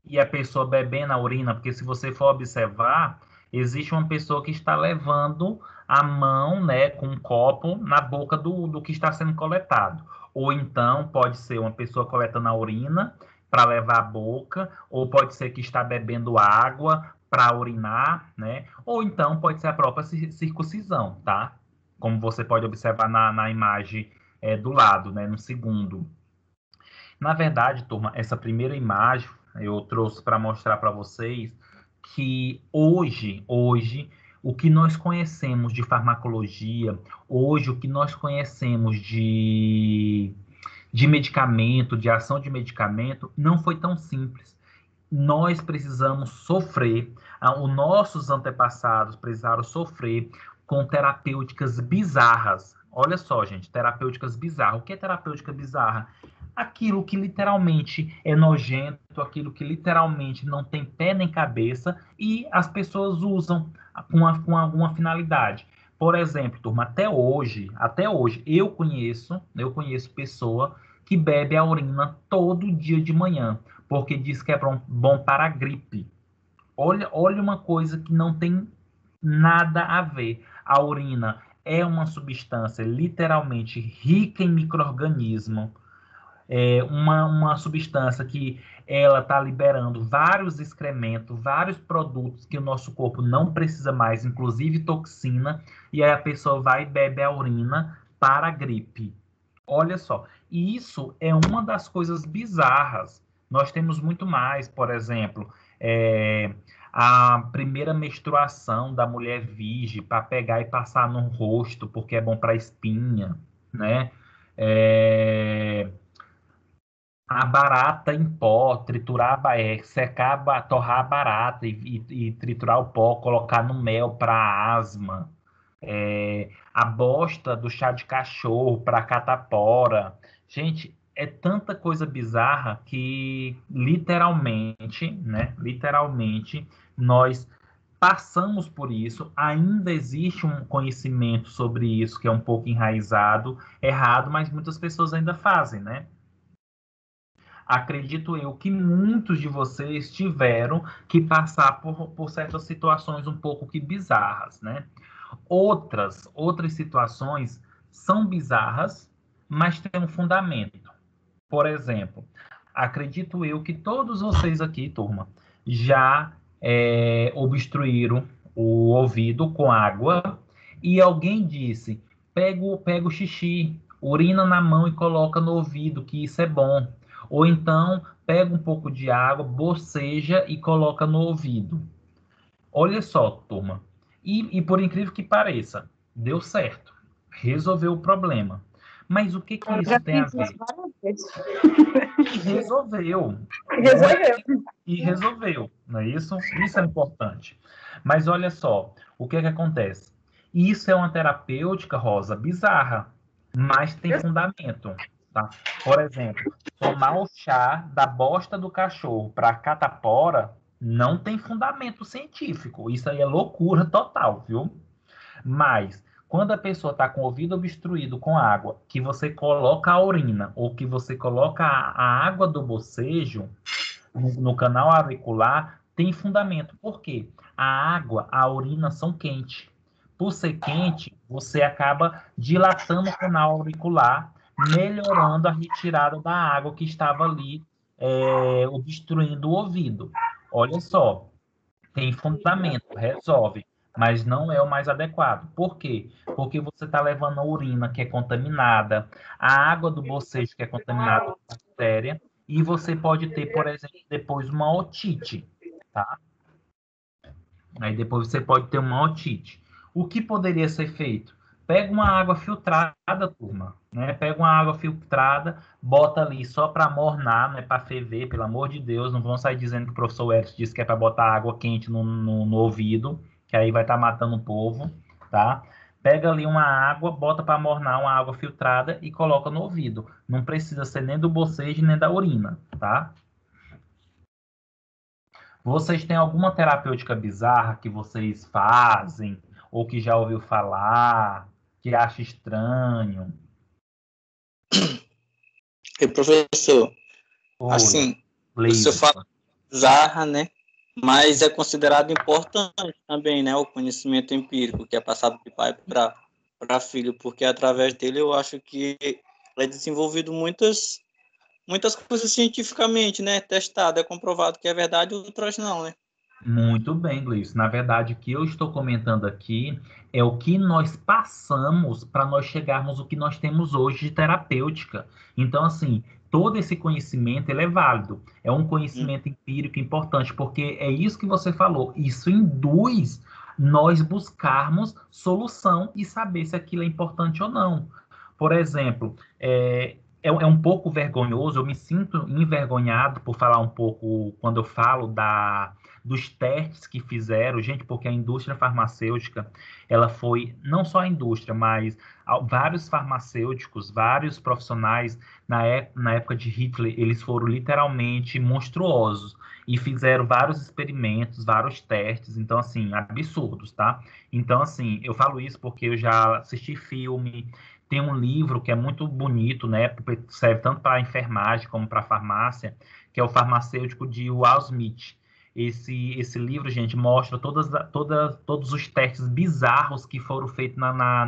S1: e a pessoa bebendo a urina, porque se você for observar, existe uma pessoa que está levando a mão, né, com um copo na boca do que está sendo coletado. Ou então pode ser uma pessoa coletando a urina para levar à boca, ou pode ser que está bebendo água para urinar, né? Ou então pode ser a própria circuncisão, tá? Como você pode observar na imagem do lado, né, no segundo. Na verdade, turma, essa primeira imagem eu trouxe para mostrar para vocês que hoje, o que nós conhecemos de farmacologia, hoje o que nós conhecemos de medicamento, de ação de medicamento, não foi tão simples. Nós precisamos sofrer, os nossos antepassados precisaram sofrer com terapêuticas bizarras. Olha só, gente, terapêuticas bizarras. O que é terapêutica bizarra? Aquilo que literalmente é nojento, aquilo que literalmente não tem pé nem cabeça e as pessoas usam com alguma finalidade. Por exemplo, turma, até hoje, eu conheço pessoa que bebe a urina todo dia de manhã, porque diz que é bom para a gripe. Olha uma coisa que não tem nada a ver. A urina é uma substância literalmente rica em micro-organismos, uma substância que ela está liberando vários excrementos, vários produtos que o nosso corpo não precisa mais, inclusive toxina, e aí a pessoa vai e bebe a urina para a gripe. Olha só, e isso é uma das coisas bizarras. Nós temos muito mais, por exemplo, a primeira menstruação da mulher virgem para pegar e passar no rosto, porque é bom para a espinha, né? A barata em pó, triturar, secar, torrar a barata e triturar o pó, colocar no mel para asma. A bosta do chá de cachorro para catapora. Gente, é tanta coisa bizarra que literalmente, né? Literalmente, nós passamos por isso. Ainda existe um conhecimento sobre isso que é um pouco enraizado, errado, mas muitas pessoas ainda fazem, né? Acredito eu que muitos de vocês tiveram que passar por certas situações um pouco que bizarras, né? Outras situações são bizarras, mas têm um fundamento. Por exemplo, acredito eu que todos vocês aqui, turma, já obstruíram o ouvido com água e alguém disse, pega o xixi, urina na mão e coloca no ouvido, que isso é bom. Ou então, pega um pouco de água, boceja e coloca no ouvido. Olha só, turma. E por incrível que pareça, deu certo. Resolveu o problema. Mas o que isso tem a ver? Resolveu. E resolveu, não é isso? Isso é importante. Mas olha só, o que acontece? Isso é uma terapêutica, Rosa, bizarra, mas tem fundamento. Tá? Por exemplo, tomar o chá da bosta do cachorro para catapora não tem fundamento científico. Isso aí é loucura total, viu? Mas, quando a pessoa está com o ouvido obstruído com água, que você coloca a urina ou que você coloca a água do bocejo no canal auricular, tem fundamento. Por quê? A água, a urina são quentes. Por ser quente, você acaba dilatando o canal auricular, melhorando a retirada da água que estava ali obstruindo o ouvido. Olha só, tem fundamento, resolve, mas não é o mais adequado. Por quê? Porque você está levando a urina que é contaminada, a água do bocejo que é contaminada com bactéria, e você pode ter, por exemplo, depois uma otite, tá? Aí depois você pode ter uma otite. O que poderia ser feito? Pega uma água filtrada, turma, né? Pega uma água filtrada, bota ali só para mornar, não é para ferver, pelo amor de Deus, não vão sair dizendo que o professor Edson disse que é para botar água quente no ouvido, que aí vai estar matando o povo, tá? Pega ali uma água, bota para mornar uma água filtrada e coloca no ouvido. Não precisa ser nem do bocejo nem da urina, tá? Vocês têm alguma terapêutica bizarra que vocês fazem ou que já ouviu falar, que acha estranho?
S4: E professor,
S1: Oi,
S4: assim,
S1: Leila.
S4: você fala bizarra, né? Mas é considerado importante também, né? O conhecimento empírico que é passado de pai para filho, porque através dele eu acho que é desenvolvido muitas coisas cientificamente, né? Testado, é comprovado que é verdade, outras não, né?
S1: Muito bem, Gleice. Na verdade, o que eu estou comentando aqui é o que nós passamos para nós chegarmos ao que nós temos hoje de terapêutica. Então, assim, todo esse conhecimento ele é válido. É um
S4: Hum.
S1: conhecimento empírico importante, porque é isso que você falou. Isso induz nós buscarmos solução e saber se aquilo é importante ou não. Por exemplo, é um pouco vergonhoso, eu me sinto envergonhado por falar um pouco quando eu falo dos testes que fizeram, gente, porque a indústria farmacêutica, ela foi, não só a indústria, mas vários farmacêuticos, vários profissionais, na época de Hitler, eles foram literalmente monstruosos e fizeram vários experimentos, vários testes, então, assim, absurdos, tá? Então, assim, eu falo isso porque eu já assisti filme, tem um livro que é muito bonito, né? Serve tanto para a enfermagem como para a farmácia, que é o farmacêutico de Wall Smith. Esse livro, gente, mostra todos os testes bizarros que foram feitos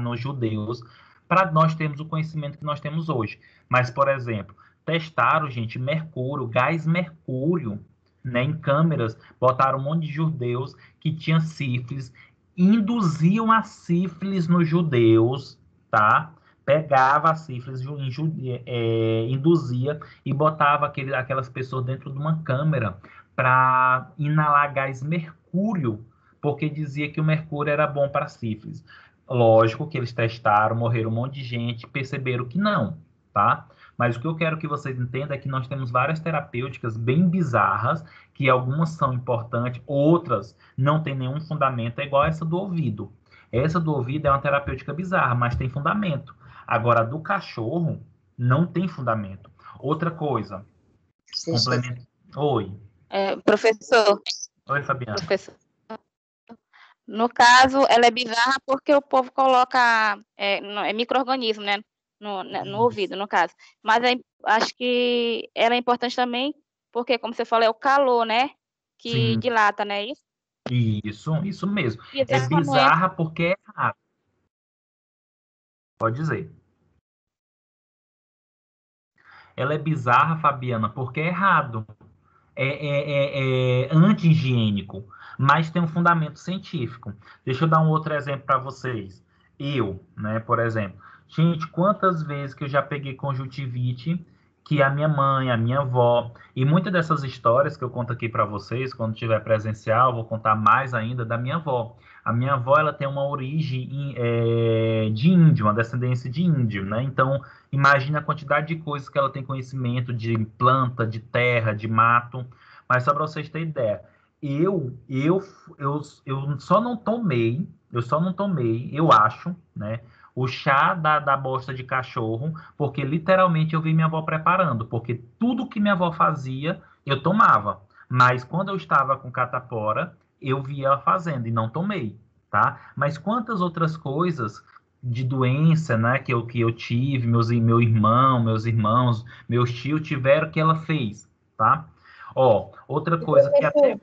S1: nos judeus para nós termos o conhecimento que nós temos hoje. Mas, por exemplo, testaram, gente, mercúrio, gás mercúrio, né, em câmeras, botaram um monte de judeus que tinham sífilis, induziam a sífilis nos judeus, tá? Pegava a sífilis, induzia e botava aquelas pessoas dentro de uma câmera para inalar gás mercúrio, porque dizia que o mercúrio era bom para sífilis. Lógico que eles testaram, morreram um monte de gente, perceberam que não, tá? Mas o que eu quero que vocês entendam é que nós temos várias terapêuticas bem bizarras, que algumas são importantes, outras não têm nenhum fundamento, é igual essa do ouvido. Essa do ouvido é uma terapêutica bizarra, mas tem fundamento. Agora, a do cachorro não tem fundamento. Outra coisa, complemento. Oi.
S8: Professor,
S1: Oi, Fabiana.
S8: no caso, ela é bizarra porque o povo coloca micro-organismo, né, no ouvido, no caso. Mas acho que ela é importante também porque, como você falou, é o calor, né, que
S1: Sim.
S8: dilata, né, isso?
S1: Isso mesmo. É
S8: Bizarra não é?
S1: bizarra porque é errado. Pode dizer. Ela é bizarra, Fabiana, porque é errado. É anti-higiênico, mas tem um fundamento científico. Deixa eu dar um outro exemplo para vocês. Eu, né, por exemplo. Gente, quantas vezes que eu já peguei conjuntivite, que a minha mãe, a minha avó, e muitas dessas histórias que eu conto aqui para vocês, quando tiver presencial, vou contar mais ainda da minha avó. A minha avó, ela tem uma origem de índio, uma descendência de índio, né? Então, imagina a quantidade de coisas que ela tem conhecimento de planta, de terra, de mato. Mas só para vocês terem ideia, eu só não tomei, eu acho, né? O chá da bosta de cachorro, porque literalmente eu vi minha avó preparando, porque tudo que minha avó fazia, eu tomava. Mas quando eu estava com catapora, eu vi ela fazendo e não tomei, tá? Mas quantas outras coisas de doença, né, que eu tive, meu irmão, meus irmãos, meus tios tiveram que ela fez, tá? Ó, outra coisa que até...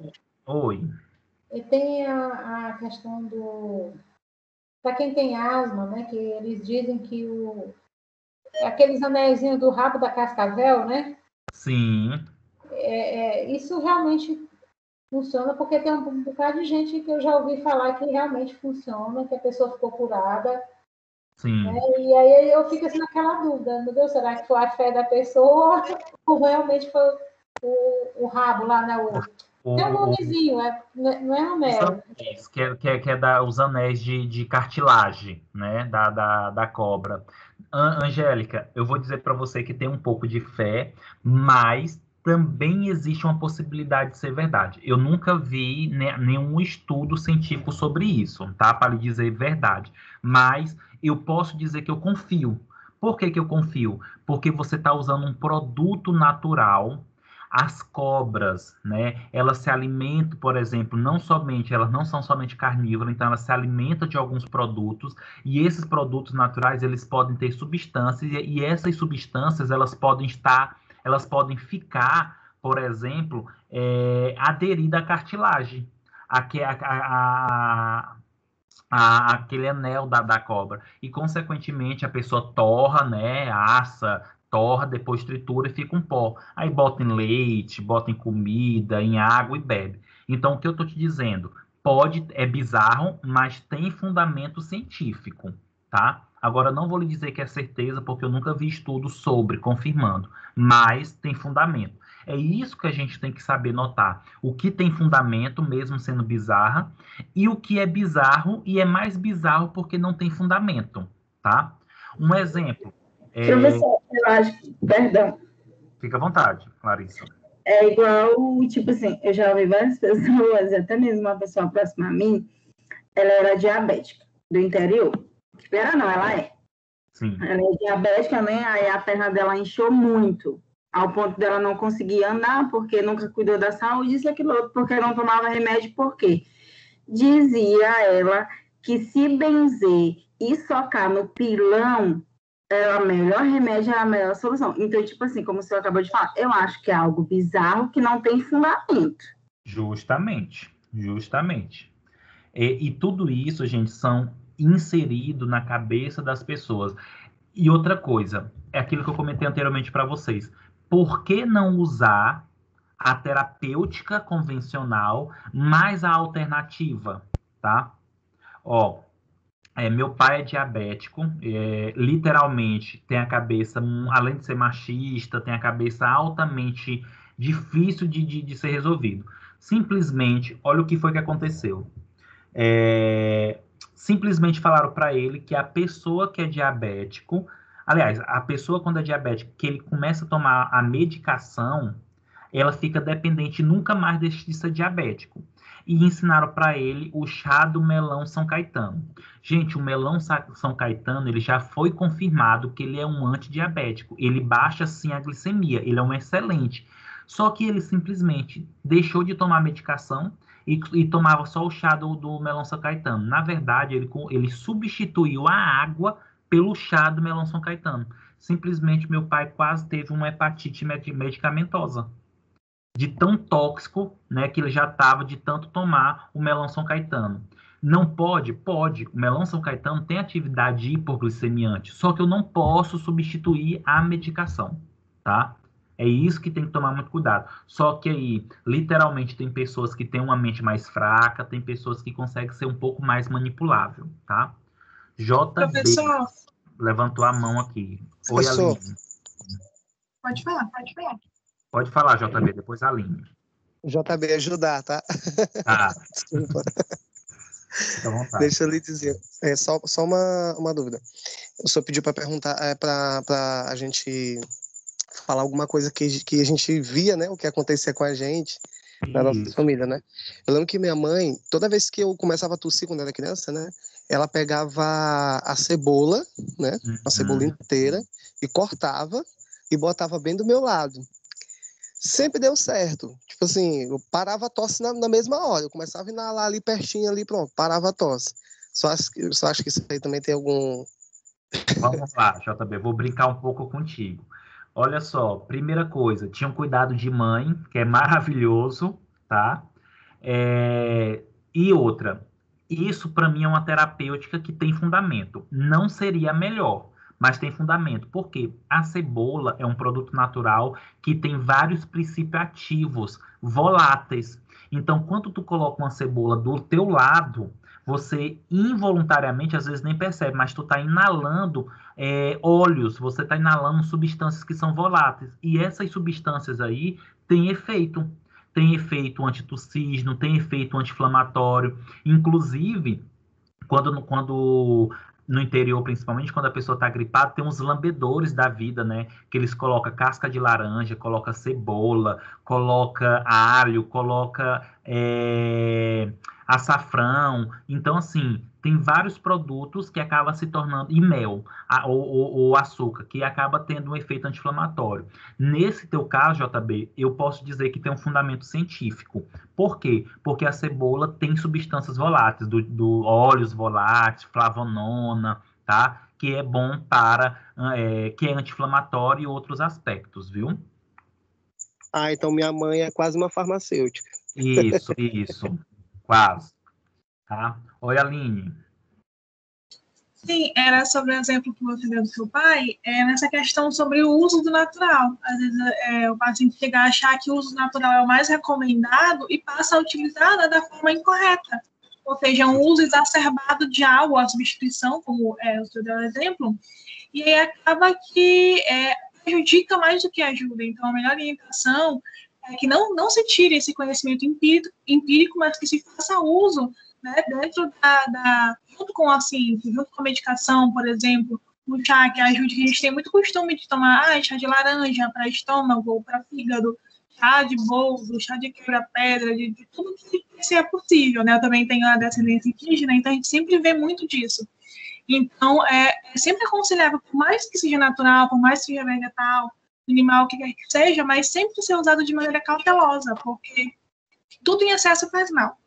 S1: Oi.
S9: E tem a questão do... Para quem tem asma, né, que eles dizem que aqueles anéisinhos do rabo da cascavel, né?
S1: Sim.
S9: Isso realmente funciona, porque tem um bocado de gente que eu já ouvi falar que realmente funciona, que a pessoa ficou curada.
S1: Sim.
S9: Né? E aí eu fico assim naquela dúvida, meu Deus, será que foi a fé da pessoa ou realmente foi o rabo lá, né? Tem um nomezinho, não é anel.
S1: Que é os anéis de cartilagem, né? Da cobra. Angélica, eu vou dizer para você que tem um pouco de fé, mas também existe uma possibilidade de ser verdade. Eu nunca vi nenhum estudo científico sobre isso, tá? Para lhe dizer verdade. Mas eu posso dizer que eu confio. Por que eu confio? Porque você está usando um produto natural. As cobras, né, elas se alimentam, por exemplo, elas não são somente carnívoras, então elas se alimentam de alguns produtos, e esses produtos naturais, eles podem ter substâncias, e essas substâncias, elas podem ficar, por exemplo, aderidas à cartilagem, aquele anel da cobra. E, consequentemente, a pessoa torra, né, assa, torra, depois tritura e fica um pó. Aí bota em leite, bota em comida, em água e bebe. Então, o que eu estou te dizendo? É bizarro, mas tem fundamento científico, tá? Agora, não vou lhe dizer que é certeza, porque eu nunca vi estudo sobre, confirmando, mas tem fundamento. É isso que a gente tem que saber notar. O que tem fundamento, mesmo sendo bizarra, e o que é bizarro, e é mais bizarro porque não tem fundamento, tá? Um exemplo.
S7: Professor, eu acho que, perdão,
S1: Fica à vontade, Larissa.
S7: é igual, tipo assim, eu já ouvi várias pessoas, até mesmo uma pessoa próxima a mim, ela era diabética, do interior. Espera não, ela é.
S1: Sim.
S7: Ela é diabética, né? Aí a perna dela inchou muito, ao ponto dela não conseguir andar, porque nunca cuidou da saúde, isso e aquilo outro, porque não tomava remédio, por quê? Dizia ela que se benzer e socar no pilão é o melhor remédio, é a melhor solução. Então, tipo assim, como o senhor acabou de falar, eu acho que é algo bizarro que não tem fundamento.
S1: Justamente. E tudo isso, gente, são inserido na cabeça das pessoas. E outra coisa, é aquilo que eu comentei anteriormente para vocês. Por que não usar a terapêutica convencional mais a alternativa, tá? Ó, meu pai é diabético, literalmente tem a cabeça, além de ser machista, tem a cabeça altamente difícil de ser resolvido. Simplesmente, olha o que foi que aconteceu. Simplesmente falaram para ele que a pessoa que é diabético, aliás, a pessoa quando é diabética, que ele começa a tomar a medicação, ela fica dependente e nunca mais deixa de ser diabético. E ensinaram para ele o chá do melão São Caetano. Gente, o melão São Caetano, ele já foi confirmado que ele é um antidiabético. Ele baixa, sim, a glicemia. Ele é um excelente. Só que ele simplesmente deixou de tomar medicação e tomava só o chá do melão São Caetano. Na verdade, ele substituiu a água pelo chá do melão São Caetano. Simplesmente, meu pai quase teve uma hepatite medicamentosa. De tão tóxico, né, que ele já estava de tanto tomar o melão São Caetano. Não pode? Pode. O melão São Caetano tem atividade hipoglicemiante, só que eu não posso substituir a medicação, tá? É isso que tem que tomar muito cuidado. Só que aí, literalmente, tem pessoas que têm uma mente mais fraca, tem pessoas que conseguem ser um pouco mais manipulável, tá? JB
S10: Professor,
S1: levantou a mão aqui. Oi,
S10: professor.
S1: Aline.
S10: Pode falar.
S1: Pode falar, JB, depois a Aline.
S10: JB ajudar, tá?
S1: Tá.
S10: Desculpa.
S1: Fica à vontade.
S10: Deixa eu lhe dizer, só uma dúvida. O senhor pediu para perguntar, para a gente falar alguma coisa que a gente via, né? O que acontecia com a gente, na nossa família, né? Eu lembro que minha mãe, toda vez que eu começava a tossir quando era criança, né? Ela pegava a cebola, né? A cebola inteira, e cortava e botava bem do meu lado. Sempre deu certo. Tipo assim, eu parava a tosse na mesma hora. Eu começava a inalar ali pertinho, ali, pronto, parava a tosse. Só acho que isso aí também tem algum...
S1: Vamos lá, JB, vou brincar um pouco contigo. Olha só, primeira coisa, tinha um cuidado de mãe, que é maravilhoso, tá? E outra, isso para mim é uma terapêutica que tem fundamento. Não seria a melhor, mas tem fundamento. Por quê? A cebola é um produto natural que tem vários princípios ativos, voláteis. Então, quando tu coloca uma cebola do teu lado, você involuntariamente, às vezes nem percebe, mas tu tá inalando óleos, você tá inalando substâncias que são voláteis. E essas substâncias aí têm efeito. Tem efeito antitussígeno, tem efeito anti-inflamatório. Inclusive, quando no interior, principalmente, quando a pessoa está gripada, tem uns lambedores da vida, né? Que eles colocam casca de laranja, coloca cebola, coloca alho, coloca açafrão. Então, assim, tem vários produtos que acabam se tornando... E mel, ou açúcar, que acaba tendo um efeito anti-inflamatório. Nesse teu caso, JB, eu posso dizer que tem um fundamento científico. Por quê? Porque a cebola tem substâncias voláteis, do óleos voláteis, flavonona, tá? Que é bom para... que é anti-inflamatório e outros aspectos, viu?
S10: Ah, então minha mãe é quase uma farmacêutica.
S1: Isso. Quase. Tá? Oi, Aline.
S11: Sim, era sobre o exemplo que você deu do seu pai, nessa questão sobre o uso do natural. Às vezes o paciente chega a achar que o uso natural é o mais recomendado e passa a utilizar, né, da forma incorreta. Ou seja, um uso exacerbado de algo, a substituição, como o senhor deu exemplo, e aí acaba que prejudica mais do que ajuda. Então, a melhor orientação é que não se tire esse conhecimento empírico, mas que se faça uso, né, dentro junto com a ciência, junto com a medicação, por exemplo, um chá que ajude, que a gente tem muito costume de tomar chá de laranja para estômago ou para fígado, chá de boldo, chá de quebra-pedra, de tudo que é possível, né? Eu também tenho a descendência indígena, então a gente sempre vê muito disso. Então, é sempre aconselhável, por mais que seja natural, por mais que seja vegetal, animal, o que quer que seja, mas sempre ser usado de maneira cautelosa, porque tudo em excesso faz mal.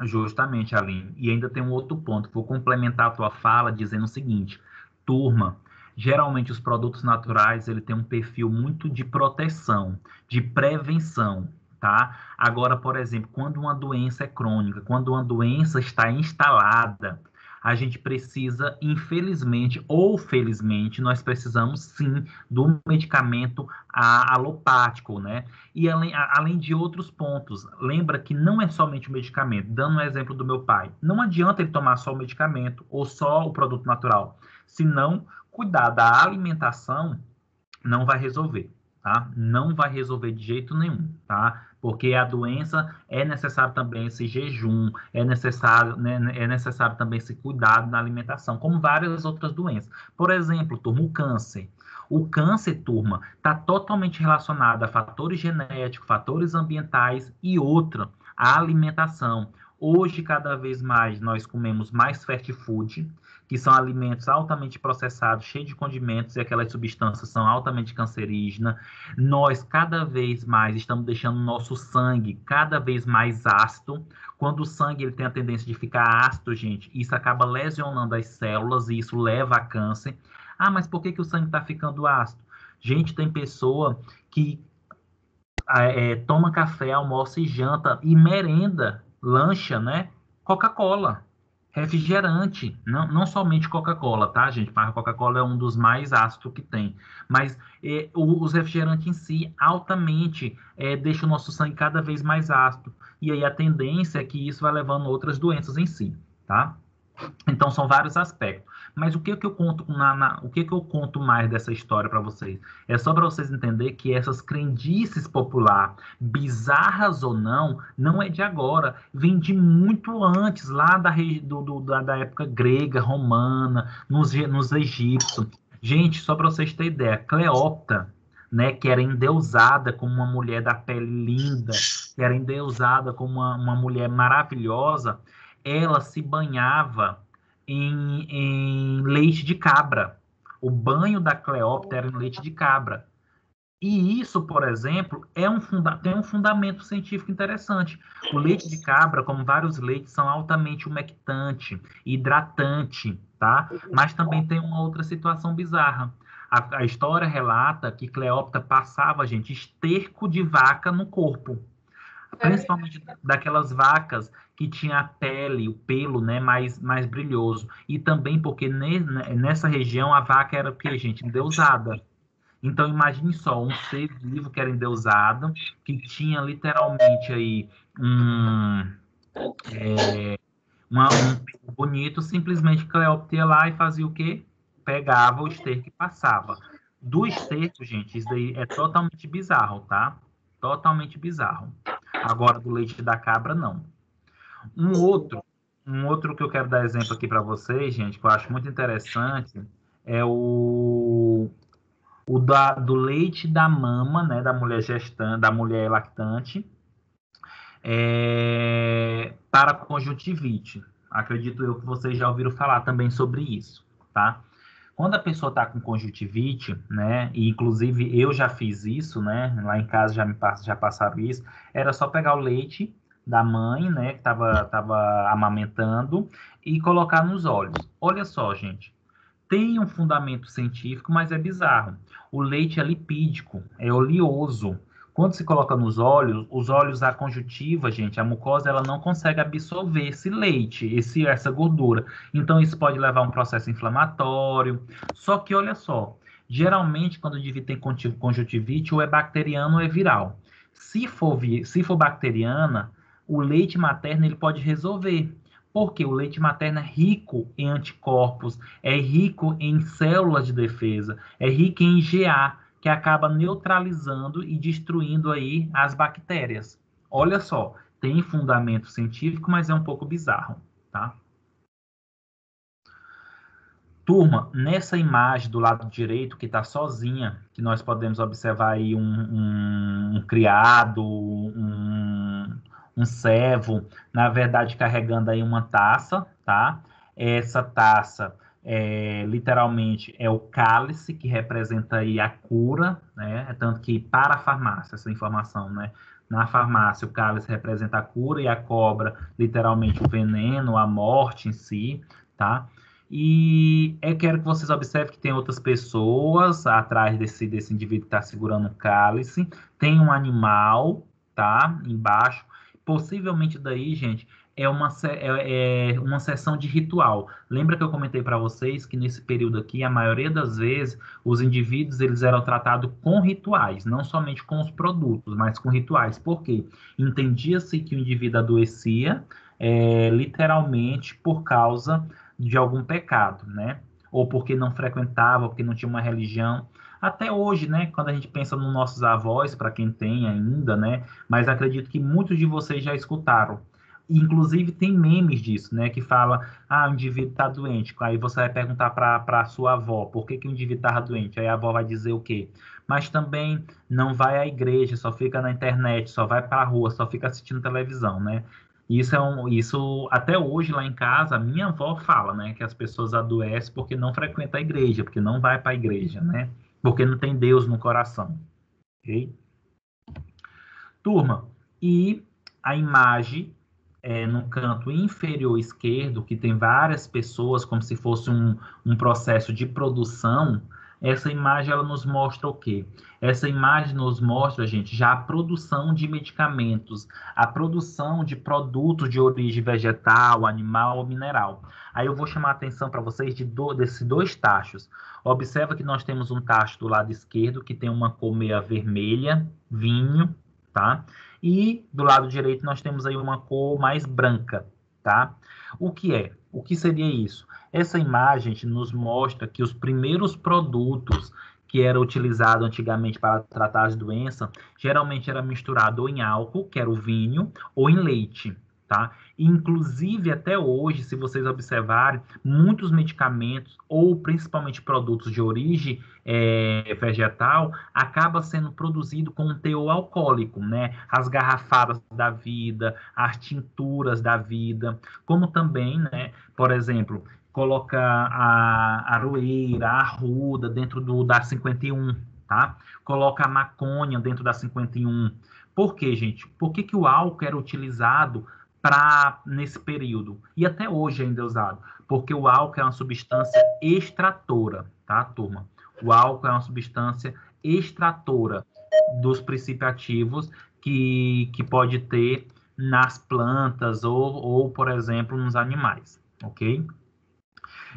S1: Justamente, Aline. E ainda tem um outro ponto. Vou complementar a tua fala dizendo o seguinte. Turma, geralmente os produtos naturais, ele tem um perfil muito de proteção, de prevenção, tá? Agora, por exemplo, quando uma doença é crônica, quando uma doença está instalada, a gente precisa, infelizmente ou felizmente, nós precisamos sim do medicamento alopático, né? E além de outros pontos, lembra que não é somente o medicamento. Dando um exemplo do meu pai, não adianta ele tomar só o medicamento ou só o produto natural, se não cuidar da alimentação, não vai resolver, tá? Não vai resolver de jeito nenhum, tá? Porque a doença é necessário também esse jejum, é necessário também esse cuidado na alimentação, como várias outras doenças. Por exemplo, turma, o câncer. O câncer, turma, está totalmente relacionado a fatores genéticos, fatores ambientais e outra, a alimentação. Hoje, cada vez mais, nós comemos mais fast food, que são alimentos altamente processados, cheios de condimentos, e aquelas substâncias são altamente cancerígenas. Nós, cada vez mais, estamos deixando o nosso sangue cada vez mais ácido. Quando o sangue ele tem a tendência de ficar ácido, gente, isso acaba lesionando as células e isso leva a câncer. Ah, mas por que o sangue está ficando ácido? Gente, tem pessoa que toma café, almoça e janta e merenda, lancha, né? Coca-Cola. Refrigerante, não somente Coca-Cola, tá, gente? Mas a Coca-Cola é um dos mais ácidos que tem. Mas os refrigerantes em si, altamente, deixam o nosso sangue cada vez mais ácido. E aí a tendência é que isso vai levando a outras doenças em si, tá? Então, são vários aspectos. Mas o que eu conto o que eu conto mais dessa história para vocês? É só para vocês entenderem que essas crendices populares, bizarras ou não é de agora. Vem de muito antes, lá da época grega, romana, nos egípcios. Gente, só para vocês terem ideia, Cleópatra, né, que era endeusada como uma mulher da pele linda, que era endeusada como uma mulher maravilhosa, ela se banhava em leite de cabra. O banho da Cleópatra era em leite de cabra. E isso, por exemplo, tem um fundamento científico interessante. O leite de cabra, como vários leites, são altamente umectante, hidratante, tá? Mas também tem uma outra situação bizarra. A história relata que Cleópatra passava, gente, esterco de vaca no corpo. Principalmente daquelas vacas que tinha a pele, o pelo, né, mais brilhoso. E também porque nessa região a vaca era o quê, gente? Endeusada. Então, imagine só, um ser vivo que era endeusado, que tinha literalmente aí um pelo bonito, simplesmente Cleópatra ia lá e fazia o quê? Pegava o esterco e passava. Do esterco, gente, isso daí é totalmente bizarro, tá? Totalmente bizarro. Agora, do leite da cabra, não. Um outro que eu quero dar exemplo aqui para vocês, gente, que eu acho muito interessante, é do leite da mama, né, da mulher gestante, da mulher lactante, para conjuntivite. Acredito eu que vocês já ouviram falar também sobre isso, tá? Quando a pessoa está com conjuntivite, né, e inclusive eu já fiz isso, né, lá em casa já passaram isso, era só pegar o leite da mãe, né, que estava amamentando, e colocar nos olhos. Olha só, gente, tem um fundamento científico, mas é bizarro. O leite é lipídico, é oleoso. Quando se coloca nos olhos, os olhos, a conjuntiva, gente, a mucosa, ela não consegue absorver esse leite, essa gordura. Então, isso pode levar a um processo inflamatório. Só que, olha só, geralmente, quando o indivíduo tem conjuntivite, ou é bacteriano ou é viral. Se for bacteriana, o leite materno ele pode resolver. Porque o leite materno é rico em anticorpos, é rico em células de defesa, é rico em IgA, que acaba neutralizando e destruindo aí as bactérias. Olha só, tem fundamento científico, mas é um pouco bizarro, tá? Turma, nessa imagem do lado direito, que está sozinha, que nós podemos observar aí um criado, um servo, na verdade, carregando aí uma taça, tá? Essa taça, literalmente, é o cálice, que representa aí a cura, né? É tanto que para a farmácia, essa informação, né? Na farmácia, o cálice representa a cura e a cobra, literalmente, o veneno, a morte em si, tá? E eu quero que vocês observem que tem outras pessoas atrás desse indivíduo que está segurando o cálice. Tem um animal, tá? Embaixo. Possivelmente daí, gente, é uma sessão de ritual. Lembra que eu comentei para vocês que nesse período aqui, a maioria das vezes, os indivíduos eles eram tratados com rituais, não somente com os produtos, mas com rituais. Por quê? Entendia-se que o indivíduo adoecia, literalmente, por causa de algum pecado, né? Ou porque não frequentava, porque não tinha uma religião. Até hoje, né? Quando a gente pensa nos nossos avós, para quem tem ainda, né? Mas acredito que muitos de vocês já escutaram. Inclusive, tem memes disso, né? Que fala, o indivíduo está doente. Aí você vai perguntar para a sua avó, por que o indivíduo estava doente? Aí a avó vai dizer o quê? Mas também não vai à igreja, só fica na internet, só vai para a rua, só fica assistindo televisão, né? Isso até hoje lá em casa, a minha avó fala, né, que as pessoas adoecem porque não frequentam a igreja, porque não vai para a igreja, né, porque não tem Deus no coração, ok? Turma, e a imagem no canto inferior esquerdo, que tem várias pessoas, como se fosse um processo de produção. Essa imagem, ela nos mostra o quê? Essa imagem nos mostra, gente, já a produção de medicamentos, a produção de produtos de origem vegetal, animal ou mineral. Aí eu vou chamar a atenção para vocês desses dois tachos. Observa que nós temos um tacho do lado esquerdo, que tem uma cor meio vermelha, vinho, tá? E do lado direito nós temos aí uma cor mais branca, tá? O que seria isso? Essa imagem, gente, nos mostra que os primeiros produtos que eram utilizados antigamente para tratar as doenças, geralmente era misturado ou em álcool, que era o vinho, ou em leite, tá? Inclusive, até hoje, se vocês observarem, muitos medicamentos, ou principalmente produtos de origem vegetal, acaba sendo produzido com um teor alcoólico, né? As garrafadas da vida, as tinturas da vida, como também, né, por exemplo, coloca a aroeira, a arruda dentro da 51, tá? Coloca a maconha dentro da 51. Por quê, gente? Por que o álcool era utilizado nesse período? E até hoje ainda é usado. Porque o álcool é uma substância extratora, tá, turma? O álcool é uma substância extratora dos princípios ativos que pode ter nas plantas ou, por exemplo, nos animais, ok?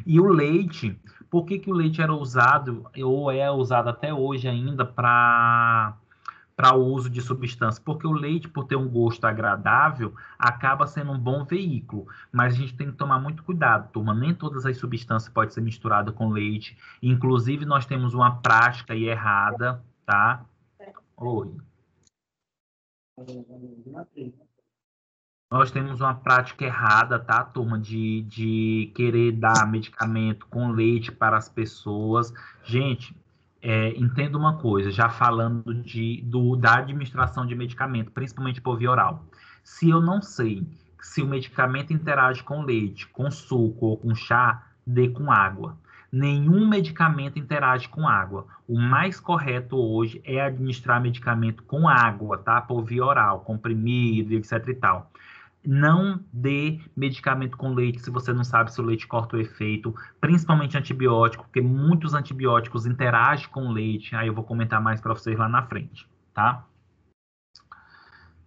S1: E o leite, por que o leite era usado, ou é usado até hoje ainda para o uso de substância? Porque o leite, por ter um gosto agradável, acaba sendo um bom veículo. Mas a gente tem que tomar muito cuidado, turma. Nem todas as substâncias podem ser misturadas com leite. Inclusive, nós temos uma prática aí errada, tá? Oi. Nós temos uma prática errada, tá, turma, de querer dar medicamento com leite para as pessoas. Gente, entenda uma coisa, já falando da administração de medicamento, principalmente por via oral. Se eu não sei se o medicamento interage com leite, com suco ou com chá, dê com água. Nenhum medicamento interage com água. O mais correto hoje é administrar medicamento com água, tá? Por via oral, comprimido, etc e tal. Não dê medicamento com leite se você não sabe se o leite corta o efeito, principalmente antibiótico, porque muitos antibióticos interagem com o leite. Aí eu vou comentar mais para vocês lá na frente, tá?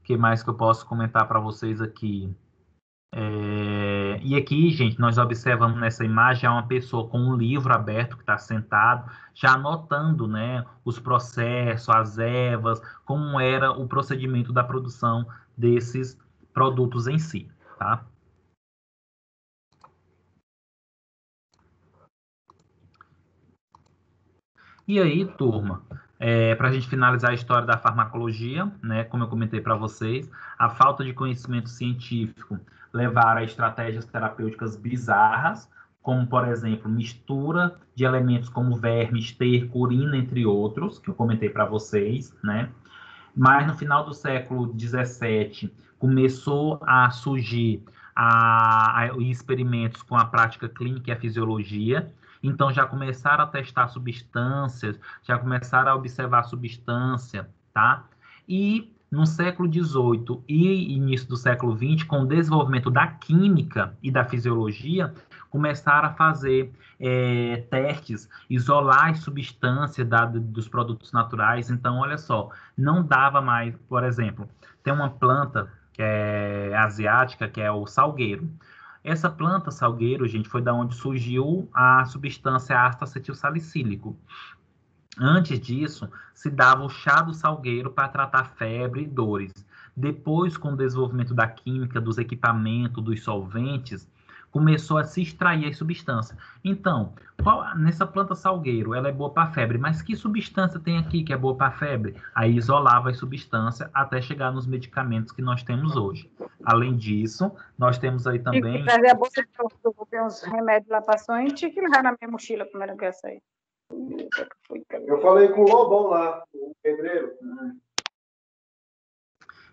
S1: que mais que eu posso comentar para vocês aqui? E aqui, gente, nós observamos nessa imagem uma pessoa com um livro aberto que está sentado, já anotando, né, os processos, as ervas, como era o procedimento da produção desses produtos em si, tá? E aí, turma, para a gente finalizar a história da farmacologia, né, como eu comentei para vocês, a falta de conhecimento científico levaram a estratégias terapêuticas bizarras, como, por exemplo, mistura de elementos como verme, esterco, urina, entre outros, que eu comentei para vocês, né? Mas no final do século XVII começou a surgir experimentos com a prática clínica e a fisiologia. Então já começaram a testar substâncias, já começaram a observar a substância, tá? E no século XVIII e início do século XX, com o desenvolvimento da química e da fisiologia, começaram a fazer testes, isolar as substâncias dos produtos naturais. Então, olha só, não dava mais, por exemplo, tem uma planta que é asiática, que é o salgueiro. Essa planta salgueiro, gente, foi da onde surgiu a substância ácido acetilsalicílico. Antes disso, se dava o chá do salgueiro para tratar febre e dores. Depois, com o desenvolvimento da química, dos equipamentos, dos solventes, começou a se extrair as substâncias. Então, nessa planta salgueiro, ela é boa para febre, mas que substância tem aqui que é boa para febre? Aí isolava as substâncias até chegar nos medicamentos que nós temos hoje. Além disso, nós temos aí também...
S2: Trazer a bolsa de eu vou ter uns remédios lá para sonho, tinha que levar na minha mochila primeiro que eu ia sair.
S12: Eu falei com o Lobão lá, o pedreiro.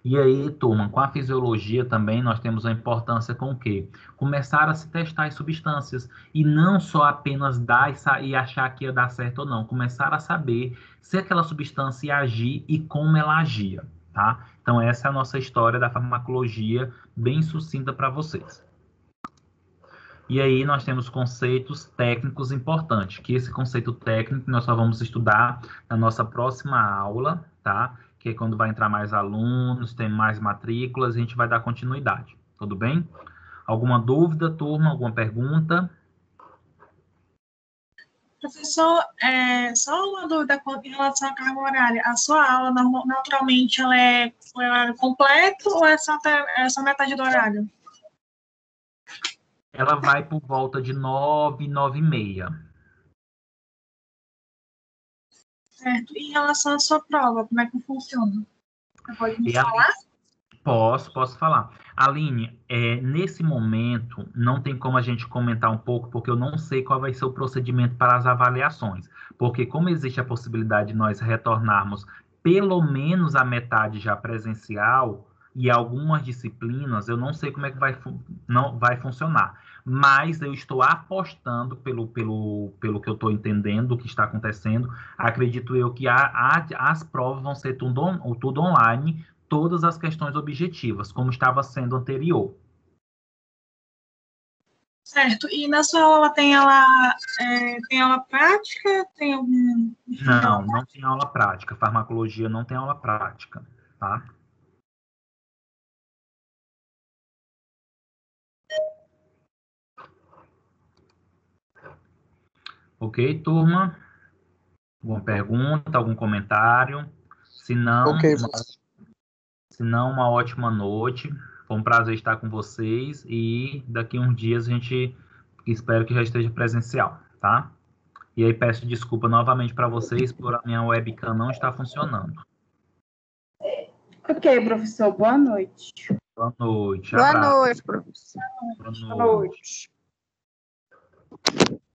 S1: E aí, turma, com a fisiologia também nós temos a importância com o quê? Começar a se testar as substâncias e não só apenas dar e achar que ia dar certo ou não. Começar a saber se aquela substância ia agir e como ela agia, tá? Então essa é a nossa história da farmacologia bem sucinta para vocês. E aí nós temos conceitos técnicos importantes, que esse conceito técnico nós só vamos estudar na nossa próxima aula, tá? Que é quando vai entrar mais alunos, tem mais matrículas, a gente vai dar continuidade. Tudo bem? Alguma dúvida, turma? Alguma pergunta?
S11: Professor, só uma dúvida em relação à carga horária. A sua aula, naturalmente, ela é completa ou é só metade do horário?
S1: Ela vai por volta de 9, 9h30.
S11: Certo. E em relação à sua prova, como é que funciona? Você pode me falar?
S1: Posso falar. Aline, nesse momento, não tem como a gente comentar um pouco, porque eu não sei qual vai ser o procedimento para as avaliações. Porque como existe a possibilidade de nós retornarmos pelo menos a metade já presencial e algumas disciplinas, eu não sei como é que não vai funcionar. Mas eu estou apostando, pelo que eu estou entendendo, o que está acontecendo, acredito eu que as provas vão ser tudo online, todas as questões objetivas, como estava sendo anterior.
S11: Certo. E na sua aula tem aula prática? Tem algum...
S1: Não tem aula prática. Farmacologia não tem aula prática, tá? Ok, turma? Alguma pergunta, algum comentário? Se não, uma ótima noite. Foi um prazer estar com vocês e daqui a uns dias a gente espero que já esteja presencial, tá? E aí peço desculpa novamente para vocês por a minha webcam não estar funcionando.
S7: Ok, professor. Boa noite.
S1: Boa noite.
S6: Boa noite, professor.
S1: Boa noite.